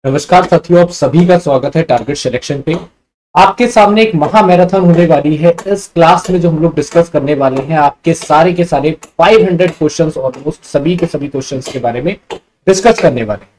नमस्कार साथियों, आप सभी का स्वागत है टारगेट सिलेक्शन पे। आपके सामने एक महा मैराथन होने वाली है। इस क्लास में जो हम लोग डिस्कस करने वाले हैं आपके सारे के सारे 500 क्वेश्चंस, ऑलमोस्ट सभी के सभी क्वेश्चंस के बारे में डिस्कस करने वाले हैं।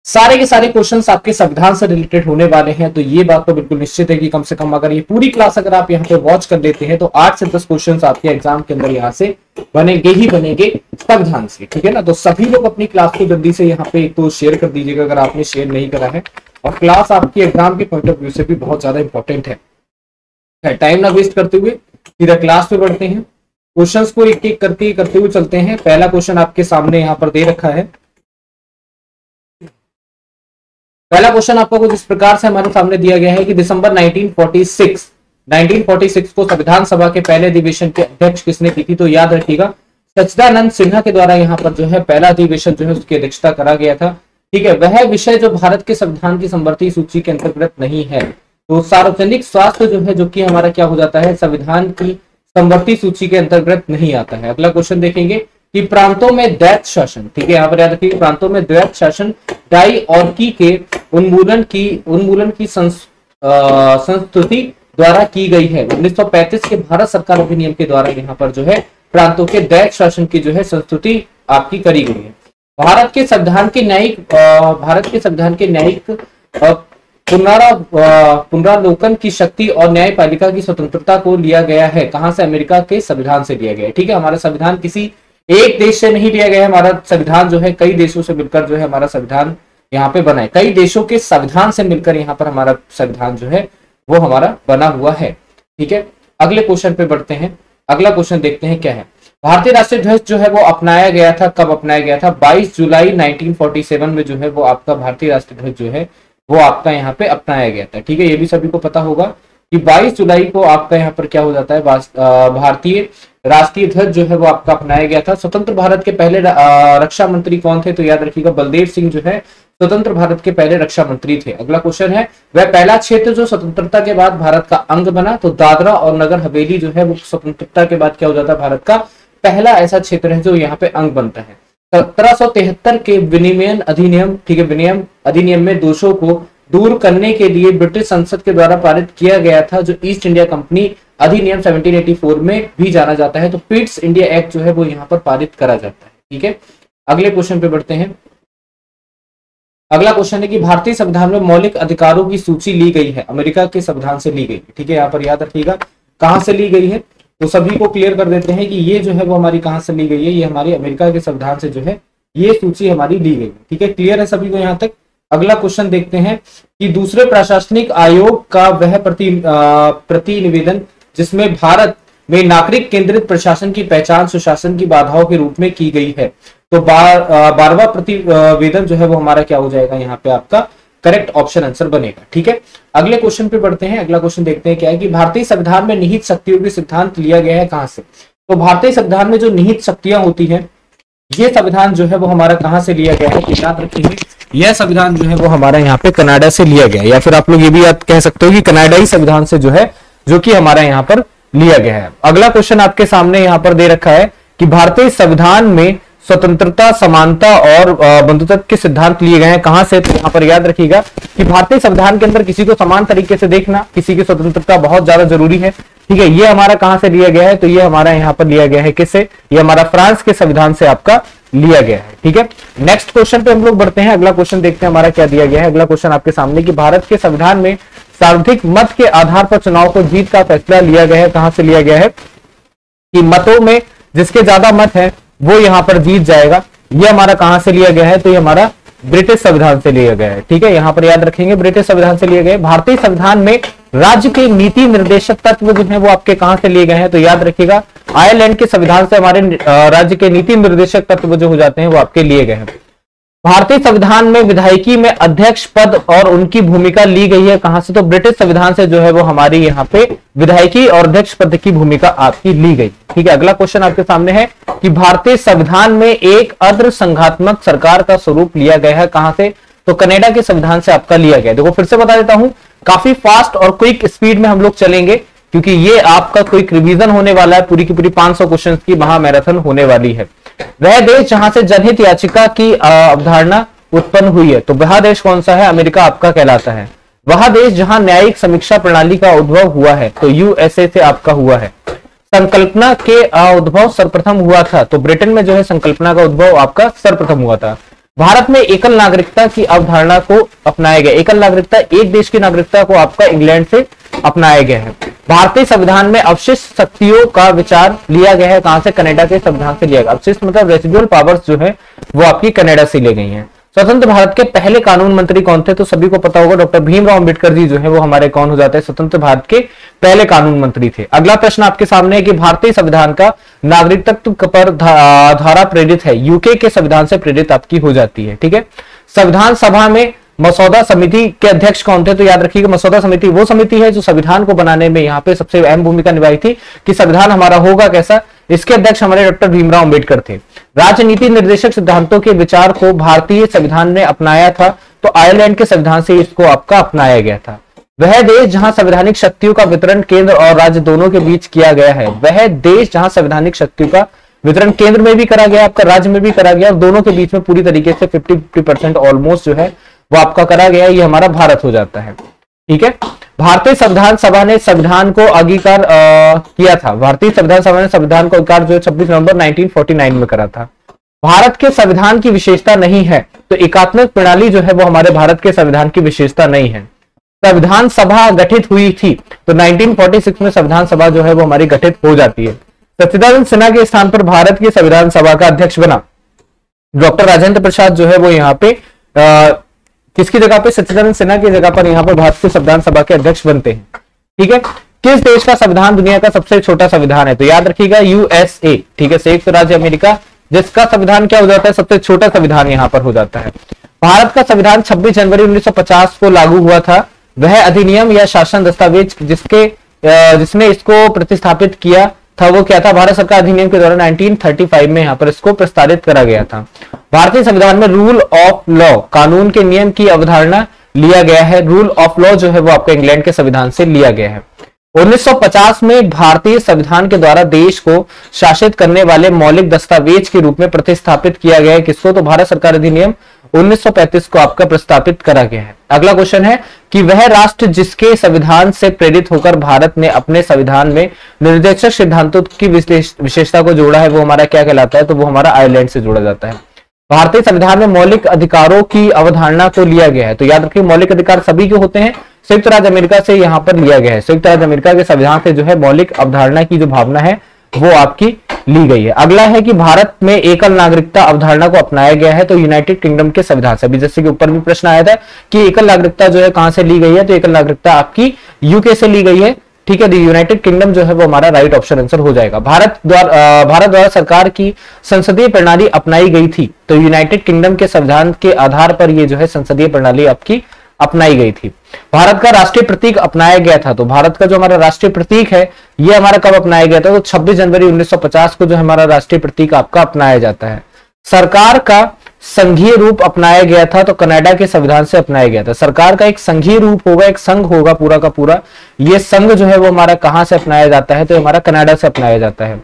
सारे के सारे क्वेश्चंस आपके संविधान से रिलेटेड होने वाले हैं। तो ये बात तो बिल्कुल निश्चित है कि कम से कम अगर ये पूरी क्लास अगर आप यहाँ पे वॉच कर लेते हैं तो 8 से 10 क्वेश्चंस आपके एग्जाम के अंदर यहाँ से बनेंगे ही बनेंगे संविधान से। ठीक है ना। तो सभी लोग अपनी क्लास को जल्दी से यहाँ पे एक तो शेयर कर दीजिएगा अगर आपने शेयर नहीं करा है। और क्लास आपकी एग्जाम के पॉइंट ऑफ व्यू से भी बहुत ज्यादा इंपॉर्टेंट है। टाइम ना वेस्ट करते हुए सीधा क्लास पे बढ़ते हैं। क्वेश्चंस को एक एक करते हुए चलते हैं। पहला क्वेश्चन आपके सामने यहाँ पर दे रखा है। पहला क्वेश्चन आपको कुछ इस प्रकार से हमारे सामने दिया गया है कि दिसंबर 1946 को संविधान सभा के पहले अधिवेशन के अध्यक्ष किसने की थी। तो याद रखिएगा सच्चिदानंद सिन्हा के द्वारा यहाँ पर जो है पहला अधिवेशन जो है उसकी अध्यक्षता करा गया था। ठीक है। वह विषय जो भारत के संविधान की समवर्ती सूची के अंतर्गत नहीं है। तो सार्वजनिक स्वास्थ्य जो है, जो कि हमारा क्या हो जाता है, संविधान की समवर्ती सूची के अंतर्गत नहीं आता है। अगला क्वेश्चन देखेंगे कि प्रांतों में द्वैत शासन, ठीक है, यहाँ पर याद रखिए प्रांतों में द्वैत शासन डाइऑर्की के उन्मूलन की संस्तुति द्वारा की गई है। 1935 के भारत सरकार अधिनियम के द्वारा यहाँ पर जो है प्रांतों के द्वैत शासन की जो है संस्तुति आपकी करी गई है। भारत के संविधान के न्यायिक पुनरावलोकन की शक्ति और न्यायपालिका की स्वतंत्रता को लिया गया है। कहां से? अमेरिका के संविधान से लिया गया है। ठीक है। हमारा संविधान किसी एक देश से नहीं लिया गया है। हमारा संविधान जो है कई देशों से मिलकर जो है हमारा संविधान यहाँ पे बना है। कई देशों के संविधान से मिलकर यहाँ पर हमारा संविधान जो है वो हमारा बना हुआ है। ठीक है। अगले क्वेश्चन पे बढ़ते हैं। अगला क्वेश्चन देखते हैं क्या है। भारतीय राष्ट्रीय ध्वज जो है वो अपनाया गया था, कब अपनाया गया था? 22 जुलाई 1947 में जो है वो आपका भारतीय राष्ट्रीय ध्वज जो है वो आपका यहाँ पे अपनाया गया था। ठीक है। ये भी सभी को पता होगा कि 22 जुलाई को आपका यहाँ पर क्या हो जाता है, भारतीय राष्ट्रीय ध्वज जो है वो आपका अपनाया गया था। स्वतंत्र भारत के पहले रक्षा मंत्री कौन थे? तो याद रखिएगा बलदेव सिंह जो है स्वतंत्र भारत के पहले रक्षा मंत्री थे। अगला क्वेश्चन है वह पहला क्षेत्र जो स्वतंत्रता के बाद भारत का अंग बना। तो दादरा और नगर हवेली जो है वो स्वतंत्रता के बाद क्या हो जाता है, भारत का पहला ऐसा क्षेत्र है जो यहाँ पे अंग बनता है। 1773 के विनिमयन अधिनियम, ठीक है, विनिमय अधिनियम में दोषों को दूर करने के लिए ब्रिटिश संसद के द्वारा पारित किया गया था, जो ईस्ट इंडिया कंपनी अधिनियम 1784 में भी जाना जाता है। तो पिट्स इंडिया एक्ट जो है वो यहाँ पर पारित करा जाता है। ठीक है। अगले क्वेश्चन पे बढ़ते हैं। अगला क्वेश्चन है कि भारतीय संविधान में मौलिक अधिकारों की सूची ली गई है, अमेरिका के संविधान से ली गई। ठीक है। यहाँ पर याद रखिएगा कहां से ली गई है, तो सभी को क्लियर कर देते हैं कि ये जो है वो हमारी कहां से ली गई है, ये हमारी अमेरिका के संविधान से जो है ये सूची हमारी ली गई है। ठीक है। क्लियर है सभी को यहाँ तक। अगला क्वेश्चन देखते हैं कि दूसरे प्रशासनिक आयोग का वह प्रतिनिवेदन जिसमें भारत में नागरिक केंद्रित प्रशासन की पहचान सुशासन की बाधाओं के रूप में की गई है। तो 12वां प्रतिवेदन जो है वो हमारा क्या हो जाएगा, यहाँ पे आपका करेक्ट ऑप्शन आंसर बनेगा। ठीक है। अगले क्वेश्चन पे बढ़ते हैं। अगला क्वेश्चन देखते हैं क्या है कि भारतीय संविधान में निहित शक्तियों के सिद्धांत लिया गया है कहां से। तो भारतीय संविधान में जो निहित शक्तियां होती हैं ये संविधान जो है वो हमारा कहां से लिया गया है, तो याद रखिए यह संविधान जो है वो हमारा यहाँ पे कनाडा से लिया गया है, या फिर आप लोग ये भी याद कह सकते हो कि कनाडाई संविधान से जो है जो कि हमारा यहाँ पर लिया गया है। अगला क्वेश्चन आपके सामने यहाँ पर दे रखा है कि भारतीय संविधान में स्वतंत्रता, समानता और बंधुत्व के सिद्धांत लिए गए हैं कहां से। तो यहाँ पर याद रखिएगा कि भारतीय संविधान के अंदर किसी को समान तरीके से देखना, किसी की स्वतंत्रता बहुत ज्यादा जरूरी है। ठीक है। ये हमारा कहां से लिया गया है, तो ये हमारा यहाँ पर लिया गया है किससे, ये हमारा फ्रांस के संविधान से आपका लिया गया है। ठीक है। नेक्स्ट क्वेश्चन पे हम लोग बढ़ते हैं। अगला क्वेश्चन देखते हैं हमारा क्या दिया गया है। अगला क्वेश्चन आपके सामने कि भारत के संविधान में सर्वाधिक मत के आधार पर चुनाव को जीत का फैसला लिया गया है, कहां से लिया गया है, कि मतों में जिसके ज्यादा मत है वो यहाँ पर जीत जाएगा। ये हमारा कहां से लिया गया है, तो ये हमारा ब्रिटिश संविधान से लिया गया है। ठीक है। यहाँ पर याद रखेंगे ब्रिटिश संविधान से लिए गए। भारतीय संविधान में राज्य के नीति निर्देशक तत्व जो है वो आपके कहां से लिए गए हैं, तो याद रखिएगा आयरलैंड के संविधान से हमारे राज्य के नीति निर्देशक तत्व जो हो जाते हैं वो आपके लिए गए हैं। भारतीय संविधान में विधायकी में अध्यक्ष पद और उनकी भूमिका ली गई है कहां से, तो ब्रिटिश संविधान से जो है वो हमारी यहाँ पे विधायकी और अध्यक्ष पद की भूमिका आपकी ली गई। ठीक है। अगला क्वेश्चन आपके सामने है कि भारतीय संविधान में एक अर्ध संघात्मक सरकार का स्वरूप लिया गया है कहां से, तो कनाडा के संविधान से आपका लिया गया। देखो फिर से बता देता हूं, काफी फास्ट और क्विक स्पीड में हम लोग चलेंगे क्योंकि ये आपका क्विक रिवीजन होने वाला है। पूरी की पूरी 500 क्वेश्चन की महा मैराथन होने वाली है। वह देश जहां से जनहित याचिका की अवधारणा उत्पन्न हुई है, तो वह देश कौन सा है? अमेरिका आपका कहलाता है। वह देश जहां न्यायिक समीक्षा प्रणाली का उद्भव हुआ है, तो यूएसए से आपका हुआ है। संकल्पना के उद्भव सर्वप्रथम हुआ था, तो ब्रिटेन में जो है संकल्पना का उद्भव आपका सर्वप्रथम हुआ था। भारत में एकल नागरिकता की अवधारणा को अपनाया गया। एकल नागरिकता, एक देश की नागरिकता को आपका इंग्लैंड से अपनाया गया है। भारतीय संविधान में अवशिष्ट शक्तियों का विचार लिया गया है, कहां से? कनाडा के संविधान से लिया गया। अवशिष्ट मतलब रेसिडुअल पावर्स जो है वो आपकी कनाडा से ली गई हैं। स्वतंत्र भारत के पहले कानून मंत्री कौन थे? तो सभी को पता होगा, डॉक्टर भीमराव अंबेडकर जी जो है वो हमारे कौन हो जाते हैं? स्वतंत्र भारत के पहले कानून मंत्री थे। अगला प्रश्न आपके सामने है कि भारतीय संविधान का नागरिकत्व पर धारा प्रेरित है, यूके के संविधान से प्रेरित आपकी हो जाती है। ठीक है, संविधान सभा में मसौदा समिति के अध्यक्ष कौन थे? तो याद रखिएगा, मसौदा समिति वो समिति है जो संविधान को बनाने में यहाँ पे सबसे अहम भूमिका निभाई थी कि संविधान हमारा होगा कैसा। इसके अध्यक्ष हमारे डॉक्टर भीमराव अंबेडकर थे। राजनीति निर्देशक सिद्धांतों के विचार को भारतीय संविधान ने अपनाया था, तो आयरलैंड के संविधान से इसको आपका अपनाया गया था। वह देश जहां संवैधानिक शक्तियों का वितरण केंद्र और राज्य दोनों के बीच किया गया है, वह देश जहां संवैधानिक शक्तियों का वितरण केंद्र में भी करा गया, आपका राज्य में भी करा गया, और दोनों के बीच में पूरी तरीके से 50-50% ऑलमोस्ट जो है वो आपका करा गया, ये हमारा भारत हो जाता है। ठीक है, भारतीय संविधान सभा ने संविधान को अंगीकार किया था। भारतीय संविधान सभा ने संविधान को अंगीकार जो 26 नवंबर 1949 में करा था। भारत के संविधान की विशेषता नहीं है, तो एकात्मक प्रणाली जो है वो हमारे भारत के संविधान की विशेषता नहीं है। संविधान सभा गठित हुई थी, तो 1946 में संविधान सभा जो है वो हमारी गठित हो जाती है। सच्चिदानंद सिन्हा के स्थान पर भारत की संविधान सभा का अध्यक्ष बना डॉक्टर राजेंद्र प्रसाद जो है वो यहाँ पे किसकी जगह पे? सच्चिदानंद सिन्हा की जगह पर यहाँ पर भारत की संविधान सभा के अध्यक्ष बनते हैं। ठीक है, किस देश का संविधान दुनिया का सबसे छोटा संविधान है? तो याद रखिएगा यूएसए। ठीक है, संयुक्त राज्य अमेरिका, जिसका संविधान क्या हो जाता है? सबसे छोटा संविधान यहाँ पर हो जाता है। भारत का संविधान 26 जनवरी 1950 को लागू हुआ था। वह अधिनियम या शासन दस्तावेज जिसने इसको प्रतिस्थापित किया था वो क्या था? भारत सरकार अधिनियम के द्वारा 1935 में यहाँ पर इसको प्रस्तावित करा गया था। भारतीय संविधान में रूल ऑफ लॉ, कानून के नियम की अवधारणा लिया गया है। रूल ऑफ लॉ जो है वो आपका इंग्लैंड के संविधान से लिया गया है। 1950 में भारतीय संविधान के द्वारा देश को शासित करने वाले मौलिक दस्तावेज के रूप में प्रतिस्थापित किया गया है किसको? तो भारत सरकार अधिनियम 1935 को आपका प्रस्तावित करा गया है। अगला क्वेश्चन है कि वह राष्ट्र जिसके संविधान से प्रेरित होकर भारत ने अपने संविधान में निर्देशक सिद्धांतों की विशेषता को जोड़ा है, वो हमारा क्या कहलाता है? तो वो हमारा आयरलैंड से जोड़ा जाता है। भारतीय संविधान में मौलिक अधिकारों की अवधारणा को लिया गया है, तो याद रखिए मौलिक अधिकार सभी के होते हैं, संयुक्त राज्य अमेरिका से यहाँ पर लिया गया है। संयुक्त राज्य अमेरिका के संविधान से जो है मौलिक अवधारणा की जो भावना है वो आपकी ली गई है। अगला है कि भारत में एकल नागरिकता अवधारणा को अपनाया गया है, तो यूनाइटेड किंगडम के संविधान से। अभी जैसे कि ऊपर भी प्रश्न आया था कि एकल नागरिकता जो है कहां से ली गई है, तो एकल नागरिकता आपकी यूके से ली गई है। ठीक है, यूनाइटेड किंगडम जो है वो हमारा राइट ऑप्शन आंसर हो जाएगा। भारत द्वारा सरकार की संसदीय प्रणाली अपनाई गई थी, तो यूनाइटेड किंगडम के संविधान के आधार पर ये जो है संसदीय प्रणाली आपकी अपनाई गई थी। भारत का राष्ट्रीय प्रतीक अपनाया गया था, तो भारत का जो हमारा राष्ट्रीय प्रतीक है ये हमारा कब अपनाया गया था? तो 26 जनवरी 1950 को जो हमारा राष्ट्रीय प्रतीक आपका अपनाया जाता है। सरकार का संघीय रूप अपनाया गया था, तो कनाडा के संविधान से अपनाया गया था। सरकार का एक संघीय रूप होगा, एक संघ होगा पूरा का पूरा। ये संघ जो है वो हमारा कहां से अपनाया जाता है? तो हमारा कनाडा से अपनाया जाता है।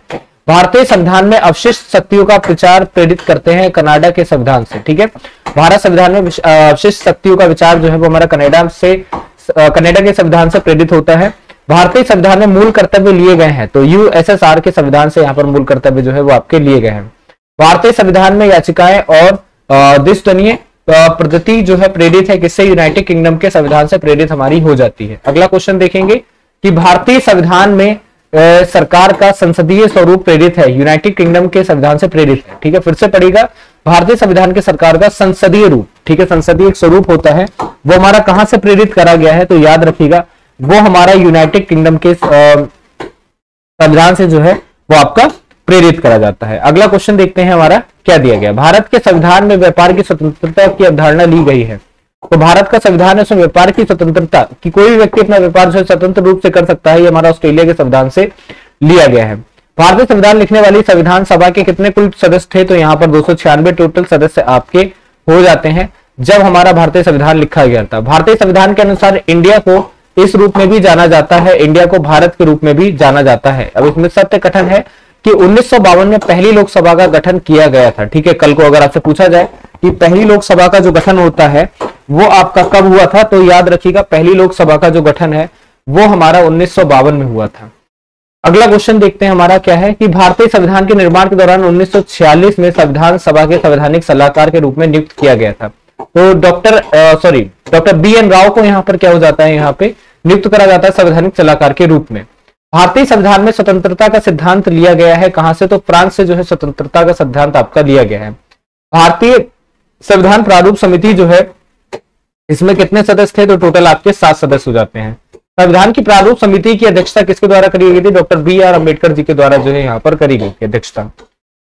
भारतीय संविधान में अवशिष्ट शक्तियों का प्रचार प्रेरित करते हैं कनाडा के संविधान से। ठीक है, भारत संविधान में अवशिष्ट शक्तियों का विचार जो है वो हमारा कनाडा के संविधान से प्रेरित होता है। भारतीय संविधान में मूल कर्तव्य लिए गए हैं, तो यूएसएसआर के संविधान से यहाँ पर मूल कर्तव्य जो है वो आपके लिए गए हैं। भारतीय संविधान में याचिकाएं और द्विस्तनीय पद्धति जो है प्रेरित है किससे? यूनाइटेड किंगडम के संविधान से प्रेरित हमारी हो जाती है। अगला क्वेश्चन देखेंगे कि भारतीय संविधान में सरकार का संसदीय स्वरूप प्रेरित है, यूनाइटेड किंगडम के संविधान से प्रेरित है। ठीक है, फिर से पढ़ेगा, भारतीय संविधान के सरकार का संसदीय रूप, ठीक है, संसदीय एक स्वरूप होता है, वो हमारा कहां से प्रेरित करा गया है? तो याद रखिएगा वो हमारा यूनाइटेड किंगडम के संविधान से जो है वो आपका प्रेरित करा जाता है। अगला क्वेश्चन देखते हैं हमारा क्या दिया गया। भारत के संविधान में व्यापार की स्वतंत्रता की अवधारणा ली गई है, तो भारत का संविधान है उसमें व्यापार की स्वतंत्रता कि कोई भी व्यक्ति अपना व्यापार जो है स्वतंत्र रूप से कर सकता है, ये हमारा ऑस्ट्रेलिया के संविधान से लिया गया है। भारतीय संविधान लिखने वाली संविधान सभा के कितने कुल सदस्य थे? तो यहाँ पर 296 टोटल सदस्य आपके हो जाते हैं जब हमारा भारतीय संविधान लिखा गया था। भारतीय संविधान के अनुसार इंडिया को इस रूप में भी जाना जाता है, इंडिया को भारत के रूप में भी जाना जाता है। अब इसमें सत्य कथन है कि 1952 में पहली लोकसभा का गठन किया गया था। ठीक है, कल को अगर आपसे पूछा जाए कि पहली लोकसभा का जो गठन होता है वो आपका कब हुआ था, तो याद रखिएगा पहली लोकसभा का जो गठन है वो हमारा 1952 में हुआ था। अगला क्वेश्चन देखते हैं हमारा क्या है कि भारतीय संविधान के निर्माण के दौरान 1946 में संविधान सभा के संवैधानिक सलाहकार के रूप में नियुक्त किया गया था। तो डॉक्टर बी एन राव को यहाँ पर क्या हो जाता है, यहाँ पे नियुक्त करा जाता है संवैधानिक सलाहकार के रूप में। भारतीय संविधान में स्वतंत्रता का सिद्धांत लिया गया है कहां से, तो फ्रांस से जो है स्वतंत्रता का सिद्धांत आपका लिया गया है। भारतीय संविधान प्रारूप समिति जो है इसमें कितने सदस्य थे, तो टोटल आपके 7 सदस्य हो जाते हैं। संविधान की प्रारूप समिति की अध्यक्षता किसके द्वारा करी गई थी, doctor B are Ambedkar ji के द्वारा जो है यहाँ पर करी गई थी अध्यक्षता।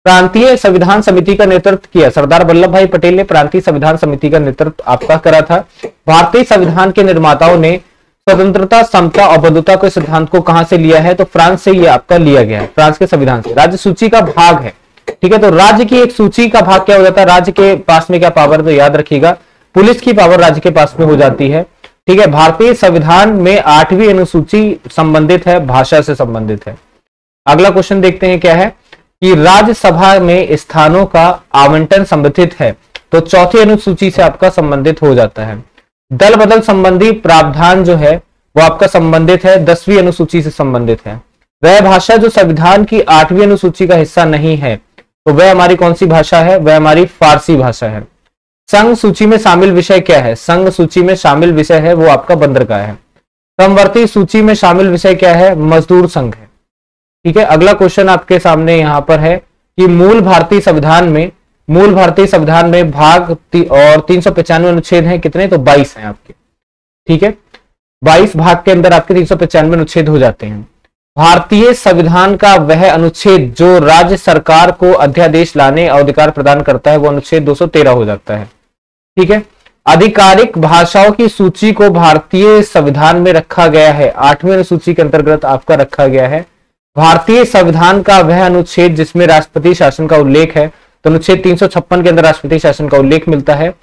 प्रांतीय संविधान समिति का नेतृत्व किया सरदार वल्लभ भाई पटेल ने, प्रांतीय संविधान समिति का नेतृत्व आपका करा था। भारतीय संविधान के निर्माताओं ने स्वतंत्रता, समता और बंधुता के सिद्धांत को कहां से लिया है, तो फ्रांस से ये आपका लिया गया है, फ्रांस के संविधान से। राज्य सूची का भाग है, ठीक है, तो राज्य की एक सूची का भाग क्या हो जाता है, राज्य के पास में क्या पावर, तो याद रखिएगा पुलिस की पावर राज्य के पास में हो जाती है, ठीक है। भारतीय संविधान में 8वीं अनुसूची संबंधित है, भाषा से संबंधित है। अगला क्वेश्चन देखते हैं क्या है कि राज्यसभा में स्थानों का आवंटन संबंधित है, तो 4थी अनुसूची से आपका संबंधित हो जाता है। दल बदल संबंधी प्रावधान जो है वो आपका संबंधित है, 10वीं अनुसूची से संबंधित है। वह भाषा जो संविधान की 8वीं अनुसूची का हिस्सा नहीं है, तो वह हमारी कौन सी भाषा है, वह हमारी फारसी भाषा है। संघ सूची में शामिल विषय क्या है, संघ सूची में शामिल विषय है वो आपका बंदरगाह है। समवर्ती सूची में शामिल विषय क्या है, मजदूर संघ है, ठीक है। अगला क्वेश्चन आपके सामने यहां पर है कि मूल भारतीय संविधान में भाग और 395 अनुच्छेद हैं कितने, तो 22 हैं आपके, ठीक है। 22 भाग के अंदर आपके 395 अनुच्छेद हो जाते हैं। भारतीय संविधान का वह अनुच्छेद जो राज्य सरकार को अध्यादेश लाने और अधिकार प्रदान करता है वो अनुच्छेद 213 हो जाता है, ठीक है। आधिकारिक भाषाओं की सूची को भारतीय संविधान में रखा गया है, 8वीं अनुसूची के अंतर्गत आपका रखा गया है। भारतीय संविधान का वह अनुच्छेद जिसमें राष्ट्रपति शासन का उल्लेख है, तो अनुच्छेद 356 के अंदर राष्ट्रपति शासन का उल्लेख मिलता है।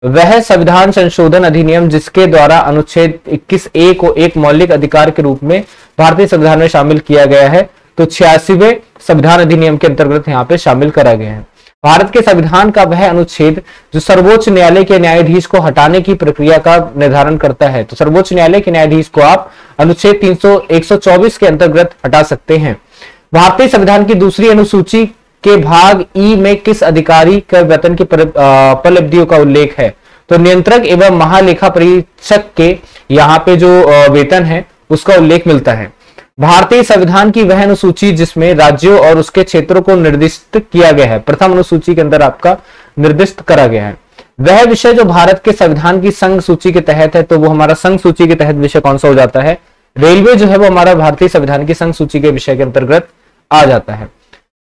वह संविधान संशोधन अधिनियम जिसके द्वारा अनुच्छेद 21A को एक मौलिक अधिकार के रूप में भारतीय संविधान में शामिल किया गया है, तो 86वें संविधान अधिनियम के अंतर्गत यहाँ पे शामिल करा गया है। भारत के संविधान का वह अनुच्छेद जो सर्वोच्च न्यायालय के न्यायाधीश को हटाने की प्रक्रिया का निर्धारण करता है, तो सर्वोच्च न्यायालय के न्यायाधीश को आप अनुच्छेद 124 के अंतर्गत हटा सकते हैं। भारतीय संविधान की दूसरी अनुसूची के भाग ई में किस अधिकारी के वेतन की उपलब्धियों का उल्लेख है, तो नियंत्रक एवं महालेखा परीक्षक के यहाँ पे जो वेतन है उसका उल्लेख मिलता है। भारतीय संविधान की वह अनुसूची जिसमें राज्यों और उसके क्षेत्रों को निर्दिष्ट किया गया है, प्रथम अनुसूची के अंदर आपका निर्दिष्ट करा गया है। वह विषय जो भारत के संविधान की संघ सूची के तहत है, तो वो हमारा संघ सूची के तहत विषय कौन सा हो जाता है, रेलवे जो है वो हमारा भारतीय संविधान की संघ सूची के विषय के अंतर्गत आ जाता है।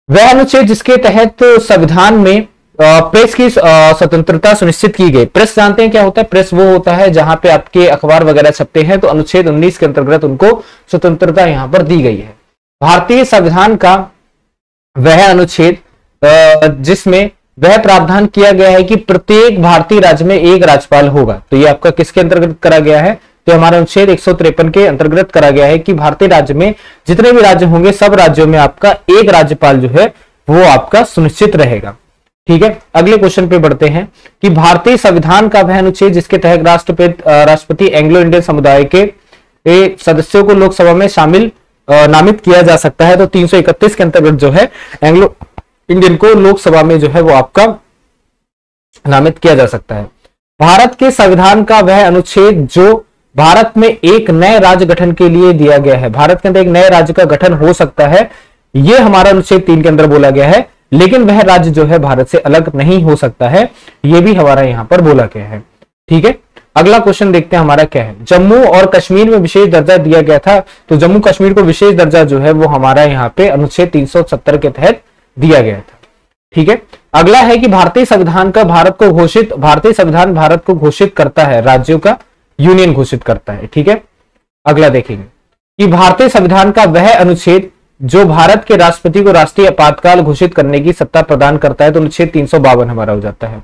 वह अनुच्छेद जिसके तहत संविधान में प्रेस की स्वतंत्रता सुनिश्चित की गई। प्रेस जानते हैं क्या होता है, प्रेस वो होता है जहां पे आपके अखबार वगैरह छपते हैं, तो अनुच्छेद 19 के अंतर्गत उनको स्वतंत्रता यहां पर दी गई है। भारतीय संविधान का वह अनुच्छेद जिसमें वह प्रावधान किया गया है कि प्रत्येक भारतीय राज्य में एक राज्यपाल होगा, तो ये आपका किसके अंतर्गत करा गया है, तो हमारा अनुच्छेद 153 के अंतर्गत करा गया है कि भारतीय राज्य में जितने भी राज्य होंगे सब राज्यों में आपका एक राज्यपाल जो है वो आपका सुनिश्चित रहेगा, ठीक है। अगले क्वेश्चन पे बढ़ते हैं कि भारतीय संविधान का वह अनुच्छेद जिसके तहत राष्ट्रपति एंग्लो इंडियन समुदाय के सदस्यों को लोकसभा में शामिल नामित किया जा सकता है, तो 331 के अंतर्गत जो है एंग्लो इंडियन को लोकसभा में जो है वो आपका नामित किया जा सकता है। भारत के संविधान का वह अनुच्छेद जो भारत में एक नए राज्य गठन के लिए दिया गया है, भारत के अंदर एक नए राज्य का गठन हो सकता है, यह हमारा अनुच्छेद 3 के अंदर बोला गया है, लेकिन वह राज्य जो है भारत से अलग नहीं हो सकता है, यह भी हमारा यहां पर बोला गया है, ठीक है। अगला क्वेश्चन देखते हैं हमारा क्या है, जम्मू और कश्मीर में विशेष दर्जा दिया गया था, तो जम्मू कश्मीर को विशेष दर्जा जो है वो हमारा यहाँ पे अनुच्छेद 370 के तहत दिया गया था, ठीक है। अगला है कि भारतीय संविधान भारत को घोषित करता है, राज्यों का यूनियन घोषित करता है, ठीक है। अगला देखेंगे कि भारतीय संविधान का वह अनुच्छेद जो भारत के राष्ट्रपति को राष्ट्रीय आपातकाल घोषित करने की सत्ता प्रदान करता है, तो अनुच्छेद 352 हमारा हो जाता है।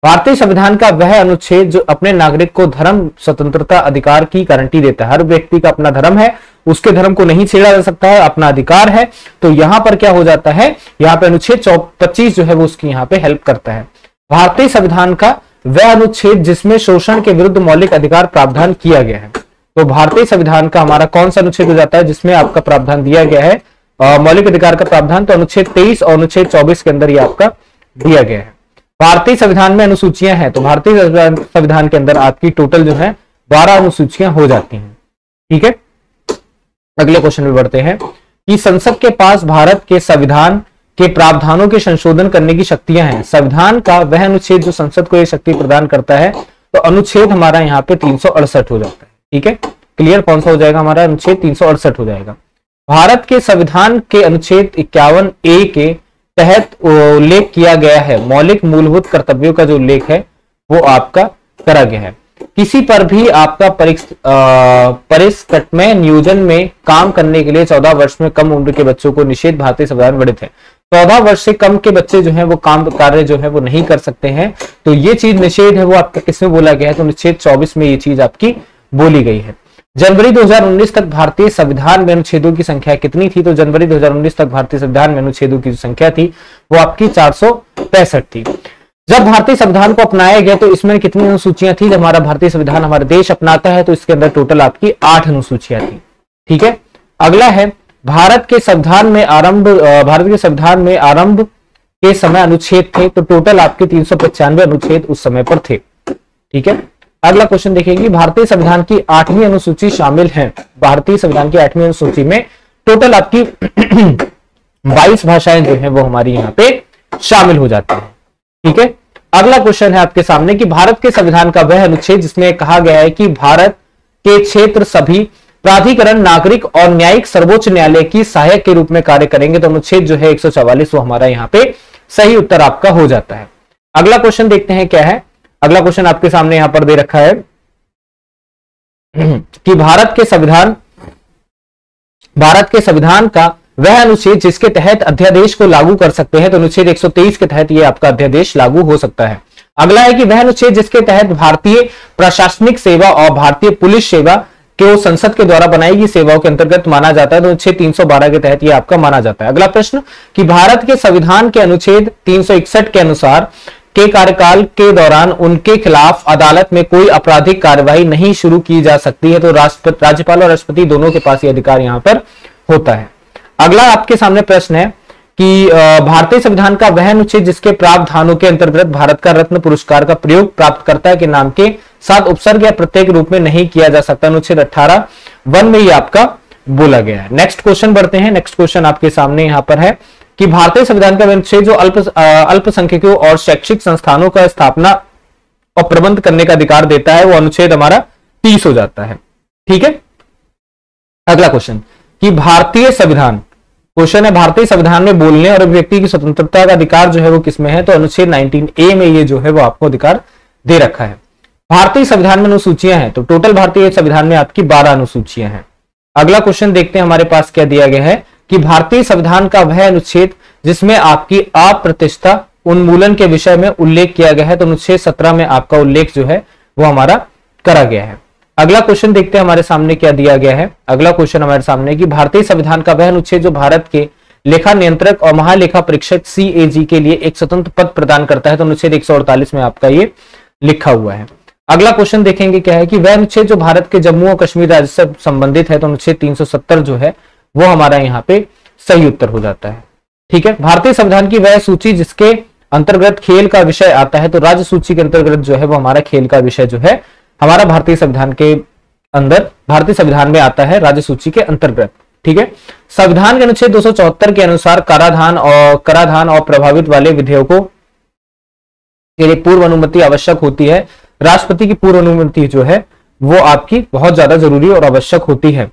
भारतीय संविधान का वह अनुच्छेद जो अपने नागरिक को धर्म स्वतंत्रता अधिकार की गारंटी देता है, हर व्यक्ति का अपना धर्म है, उसके धर्म को नहीं छेड़ा जा सकता है, अपना अधिकार है, तो यहां पर क्या हो जाता है, यहाँ पे अनुच्छेद 25 जो है वो उसकी यहाँ पे हेल्प करता है। भारतीय संविधान का वह अनुच्छेद जिसमें शोषण के विरुद्ध मौलिक अधिकार प्रावधान किया गया है। तो भारतीय संविधान का हमारा कौन सा अनुच्छेद हो जाता है जिसमें आपका प्रावधान दिया गया है मौलिक अधिकार का प्रावधान? तो अनुच्छेद 23 और अनुच्छेद 24 के अंदर ये आपका दिया गया है। भारतीय संविधान में अनुसूचियां हैं, तो भारतीय संविधान के अंदर आपकी टोटल जो है 12 अनुसूचियां हो जाती हैं। ठीक है, अगले क्वेश्चन में बढ़ते हैं कि संसद के पास भारत के संविधान के प्रावधानों के संशोधन करने की शक्तियां हैं। संविधान का वह अनुच्छेद जो संसद को यह शक्ति प्रदान करता है, तो अनुच्छेद हमारा यहाँ पे 368 हो जाता है। ठीक है, क्लियर? कौन सा हो जाएगा हमारा? अनुच्छेद 368 हो जाएगा। भारत के संविधान के अनुच्छेद 51A के तहत उल्लेख किया गया है मौलिक मूलभूत कर्तव्यों का जो उल्लेख है वो आपका करा गया है। किसी पर भी आपका परिष्कट में नियोजन में काम करने के लिए 14 वर्ष में कम उम्र के बच्चों को निषेध भारतीय संविधान वर्णित है। 14 वर्ष से कम के बच्चे जो है वो कार्य जो है वो नहीं कर सकते हैं, तो ये चीज निषेध है वो आपका किसमें बोला गया है? तो अनुच्छेद 24 में ये चीज आपकी बोली गई है। जनवरी 2019 तक भारतीय संविधान में अनुच्छेदों की संख्या कितनी थी? तो जनवरी 2019 तक भारतीय संविधान में अनुच्छेदों की जो संख्या थी वो आपकी 465 थी। जब भारतीय संविधान को अपनाया गया तो इसमें कितनी अनुसूचियां थी? जब हमारा भारतीय संविधान हमारा देश अपनाता है तो इसके अंदर टोटल आपकी 8 अनुसूचियां थी। ठीक है, अगला है भारत के संविधान में आरंभ के समय अनुच्छेद थे, तो टोटल आपके 395 अनुच्छेद उस समय पर थे। ठीक है, अगला क्वेश्चन देखेंगे, भारतीय संविधान की 8वीं अनुसूची शामिल है। भारतीय संविधान की 8वीं अनुसूची में टोटल आपकी 22 भाषाएं जो है वो हमारी यहाँ पे शामिल हो जाती है। ठीक है, अगला क्वेश्चन है आपके सामने कि भारत के संविधान का वह अनुच्छेद जिसमें कहा गया है कि भारत के क्षेत्र सभी प्राधिकरण नागरिक और न्यायिक सर्वोच्च न्यायालय की सहायक के रूप में कार्य करेंगे, तो अनुच्छेद जो है 144 वो हमारा यहाँ पे सही उत्तर आपका हो जाता है। अगला क्वेश्चन देखते हैं क्या है। अगला क्वेश्चन आपके सामने यहां पर दे रखा है कि भारत के संविधान का वह अनुच्छेद जिसके तहत अध्यादेश को लागू कर सकते हैं, तो अनुच्छेद 123 के तहत यह आपका अध्यादेश लागू हो सकता है। अगला है कि वह अनुच्छेद जिसके तहत भारतीय प्रशासनिक सेवा और भारतीय पुलिस सेवा को संसद के द्वारा बनाई गई सेवाओं के अंतर्गत माना जाता है, तो अनुच्छेद 312 के तहत यह आपका माना जाता है। अगला प्रश्न कि भारत के संविधान के अनुच्छेद 361 के अनुसार के कार्यकाल के दौरान उनके खिलाफ अदालत में कोई आपराधिक कार्यवाही नहीं शुरू की जा सकती है, तो राज्यपाल और राष्ट्रपति दोनों के पास यह अधिकार यहां पर होता है। अगला आपके सामने प्रश्न है कि भारतीय संविधान का वह अनुच्छेद जिसके प्रावधानों के अंतर्गत भारत का रत्न पुरस्कार का प्रयोग प्राप्तकर्ता के नाम के साथ उपसर्ग या प्रत्येक रूप में नहीं किया जा सकता, अनुच्छेद 18(1) में ये आपका बोला गया है। नेक्स्ट क्वेश्चन बढ़ते हैं। नेक्स्ट क्वेश्चन आपके सामने यहां पर है कि भारतीय संविधान का अनुच्छेद जो अल्पसंख्यकों और शैक्षिक संस्थानों का स्थापना और प्रबंध करने का अधिकार देता है, वो अनुच्छेद हमारा 30 हो जाता है। ठीक है, अगला क्वेश्चन कि भारतीय संविधान, क्वेश्चन है भारतीय संविधान में बोलने और अभिव्यक्ति की स्वतंत्रता का अधिकार जो है वो किसमें है, तो अनुच्छेद 19A में ये जो है वो आपको अधिकार दे रखा है। भारतीय संविधान में अनुसूचियां हैं, तो टोटल भारतीय संविधान में आपकी 12 अनुसूचियां हैं। अगला क्वेश्चन देखते हैं हमारे पास क्या दिया गया है कि भारतीय संविधान का वह अनुच्छेद जिसमें आपकी अप्रतिष्ठा उन्मूलन के विषय में उल्लेख किया गया है, तो अनुच्छेद 17 में आपका उल्लेख जो है वो हमारा करा गया है। अगला क्वेश्चन देखते हैं हमारे सामने क्या दिया गया है। अगला क्वेश्चन हमारे सामने कि भारतीय संविधान का वह अनुच्छेद जो भारत के लेखा नियंत्रक और महालेखा परीक्षक CAG के लिए एक स्वतंत्र पद प्रदान करता है, तो अनुच्छेद 148 में आपका ये लिखा हुआ है। अगला क्वेश्चन देखेंगे क्या है कि वह अनुच्छेद जो भारत के जम्मू और कश्मीर राज्य से संबंधित है, तो अनुच्छेद 370 जो है वो हमारा यहाँ पे सही उत्तर हो जाता है। ठीक है, भारतीय संविधान की वह सूची जिसके अंतर्गत खेल का विषय आता है, तो राज्य सूची के अंतर्गत जो है वो हमारा खेल का विषय जो है हमारा भारतीय संविधान के अंदर भारतीय संविधान में आता है राज्य सूची के अंतर्गत। ठीक है, संविधान के अनुच्छेद 274 के अनुसार कराधान और प्रभावित वाले विधेयकों के लिए पूर्व अनुमति आवश्यक होती है। राष्ट्रपति की पूर्व अनुमति जो है वो आपकी बहुत ज्यादा जरूरी और आवश्यक होती है।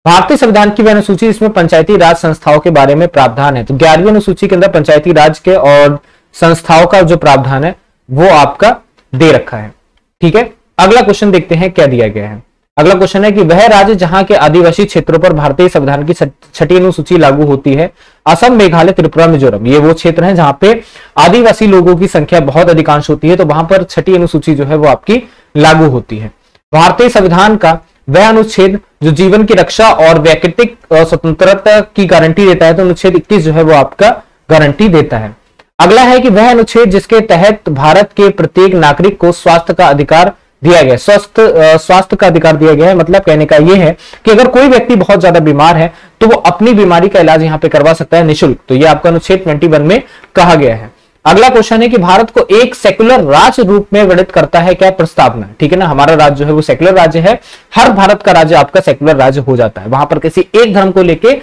भारतीय संविधान की वह अनुसूची इसमें पंचायती राज संस्थाओं के बारे में प्रावधान है, तो 11वीं अनुसूची के अंदर पंचायती राज के और संस्थाओं का जो प्रावधान है वो आपका दे रखा है। ठीक है, अगला क्वेश्चन देखते हैं क्या दिया गया है। अगला क्वेश्चन है कि वह राज्य जहां के आदिवासी क्षेत्रों पर भारतीय संविधान की 6ठी अनुसूची लागू होती है। असम, मेघालय, त्रिपुरा, मिजोरम, ये वो क्षेत्र हैं जहां पे आदिवासी लोगों की संख्या बहुत अधिकांश होती है, तो वहां पर 6ठी अनुसूची जो है वो आपकी लागू होती है। भारतीय संविधान का वह अनुच्छेद जो जीवन की रक्षा और व्यक्तिगत स्वतंत्रता की गारंटी देता है, तो अनुच्छेद 31 जो है वो आपका गारंटी देता है। अगला है कि वह अनुच्छेद जिसके तहत भारत के प्रत्येक नागरिक को स्वास्थ्य का अधिकार दिया गया, स्वास्थ्य का अधिकार दिया गया है। मतलब कहने का यह है कि अगर कोई व्यक्ति बहुत ज्यादा बीमार है तो वो अपनी बीमारी का इलाज यहां पे करवा सकता है निःशुल्क। तो ये आपका अनुच्छेद 21 में कहा गया है। अगला क्वेश्चन है कि भारत को एक सेक्युलर राज्य रूप में वर्णित करता है क्या प्रस्तावना, ठीक है ना। हमारा राज्य जो है वो सेक्युलर राज्य है, हर भारत का राज्य आपका सेक्युलर राज्य हो जाता है। वहां पर किसी एक धर्म को लेके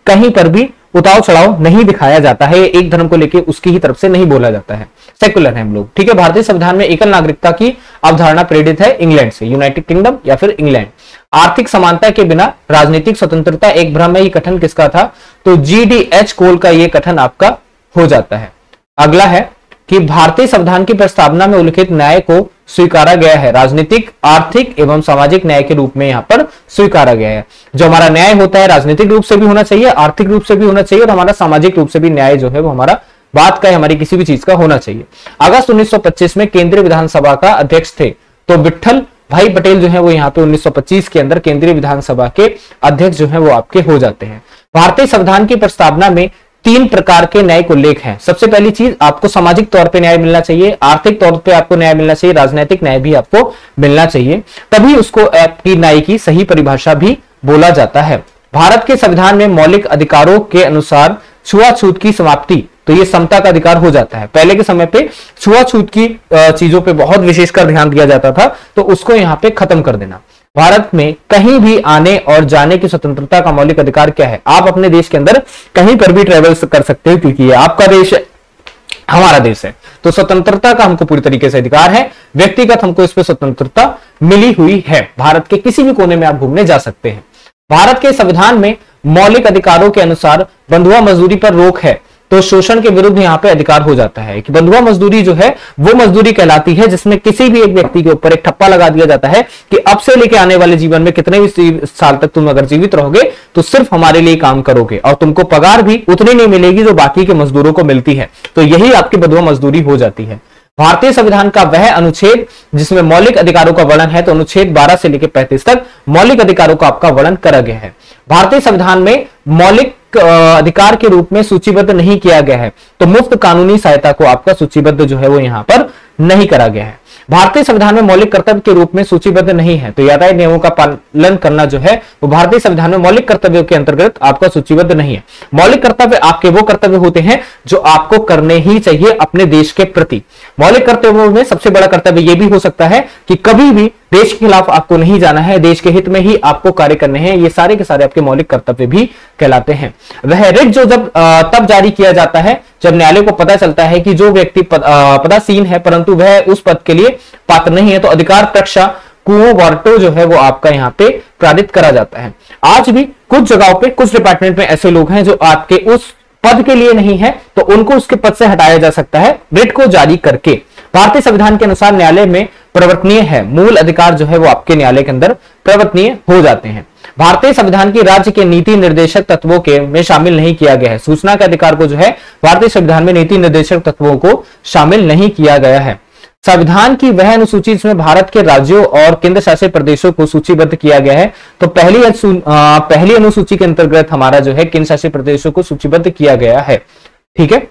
कहीं पर भी उतार चढ़ाव नहीं दिखाया जाता है, एक धर्म को लेके उसकी ही तरफ से नहीं बोला जाता है, सेक्युलर है हम लोग, ठीक है। भारतीय संविधान में एकल नागरिकता की अवधारणा प्रेरित है इंग्लैंड से, यूनाइटेड किंगडम या फिर इंग्लैंड। आर्थिक समानता के बिना राजनीतिक स्वतंत्रता एक भ्रम है, ये कथन किसका था, तो GDH कोल का ये कथन आपका हो जाता है। अगला है कि भारतीय संविधान की प्रस्तावना में उल्लिखित न्याय को स्वीकारा गया है, राजनीतिक, आर्थिक एवं सामाजिक न्याय के रूप में यहां पर स्वीकारा गया है। जो हमारा न्याय होता है राजनीतिक रूप से भी होना चाहिए, आर्थिक रूप से भी होना चाहिए और हमारा सामाजिक रूप से भी न्याय जो है वो हमारा बात का, हमारी किसी भी चीज का होना चाहिए। अगस्त 1925 में केंद्रीय विधानसभा का अध्यक्ष थे तो विट्ठल भाई पटेल जो है वो यहाँ पे 1925 के अंदर केंद्रीय विधानसभा के अध्यक्ष जो है वो आपके हो जाते हैं। भारतीय संविधान की प्रस्तावना में 3 प्रकार के न्याय को उल्लेख है। सबसे पहली चीज, आपको सामाजिक तौर पे न्याय मिलना चाहिए, आर्थिक तौर पे आपको न्याय मिलना चाहिए, राजनीतिक न्याय भी आपको मिलना चाहिए, तभी उसको आपकी न्याय की सही परिभाषा भी बोला जाता है। भारत के संविधान में मौलिक अधिकारों के अनुसार छुआछूत की समाप्ति, तो ये समता का अधिकार हो जाता है। पहले के समय पे छुआछूत की चीजों पे बहुत विशेषकर ध्यान दिया जाता था, तो उसको यहाँ पे खत्म कर देना। भारत में कहीं भी आने और जाने की स्वतंत्रता का मौलिक अधिकार क्या है, आप अपने देश के अंदर कहीं पर भी ट्रेवल कर सकते हो क्योंकि ये आपका देश है, हमारा देश है, तो स्वतंत्रता का हमको पूरी तरीके से अधिकार है। व्यक्तिगत हमको इस पर स्वतंत्रता मिली हुई है, भारत के किसी भी कोने में आप घूमने जा सकते हैं। भारत के संविधान में मौलिक अधिकारों के अनुसार बंधुआ मजदूरी पर रोक है, तो शोषण के विरुद्ध यहाँ पे अधिकार हो जाता है कि बंधुआ मजदूरी जो है वो मजदूरी कहलाती है जिसमें किसी भी एक व्यक्ति के ऊपर एक ठप्पा लगा दिया जाता है कि अब से लेके आने वाले जीवन में कितने भी साल तक तुम अगर जीवित रहोगे तो सिर्फ हमारे लिए काम करोगे और तुमको पगार भी उतनी नहीं मिलेगी जो बाकी के मजदूरों को मिलती है, तो यही आपकी बंधुआ मजदूरी हो जाती है। भारतीय संविधान का वह अनुच्छेद जिसमें मौलिक अधिकारों का वर्णन है, तो अनुच्छेद 12 से लेकर 35 तक मौलिक अधिकारों का आपका वर्णन करा गया है। भारतीय संविधान में मौलिक अधिकार के रूप में सूचीबद्ध नहीं किया गया है, तो मुफ्त कानूनी सहायता को आपका सूचीबद्ध जो है वो यहां पर नहीं करा गया है। भारतीय संविधान में मौलिक कर्तव्य के रूप में सूचीबद्ध नहीं है, तो यातायात नियमों का पालन करना जो है वो भारतीय संविधान में मौलिक कर्तव्यों के अंतर्गत आपका सूचीबद्ध नहीं है। मौलिक कर्तव्य आपके वो कर्तव्य होते हैं जो आपको करने ही चाहिए अपने देश के प्रति। मौलिक कर्तव्यों में सबसे बड़ा कर्तव्य यह भी हो सकता है कि कभी भी देश के खिलाफ आपको नहीं जाना है, देश के हित में ही आपको कार्य करने हैं, ये सारे के सारे आपके मौलिक कर्तव्य भी कहलाते हैं। वह रिट जो जब तब जारी किया जाता है जब न्यायालय को पता चलता है कि जो व्यक्ति पदासीन है परंतु वह उस पद के लिए पात्र नहीं है, तो अधिकार परीक्षा कुओ वार्टो जो है वो आपका यहाँ पे पारित करा जाता है। आज भी कुछ जगहों पे कुछ डिपार्टमेंट में ऐसे लोग हैं जो आपके उस पद के लिए नहीं है, तो उनको उसके पद से हटाया जा सकता है रिट को जारी करके। भारतीय संविधान के अनुसार न्यायालय में परिवर्तनीय है, मूल अधिकार जो है वो आपके न्यायालय के अंदर परिवर्तनीय हो जाते हैं। भारतीय संविधान की राज्य के नीति निर्देशक तत्वों के में शामिल नहीं किया गया है, सूचना के अधिकार को जो है भारतीय संविधान में नीति निर्देशक तत्वों को शामिल नहीं किया गया है। संविधान की वह अनुसूची जिसमें भारत के राज्यों और केंद्र शासित प्रदेशों को सूचीबद्ध किया गया है, तो पहली अनुसूची के अंतर्गत हमारा जो है केंद्र शासित प्रदेशों को सूचीबद्ध किया गया है। ठीक है,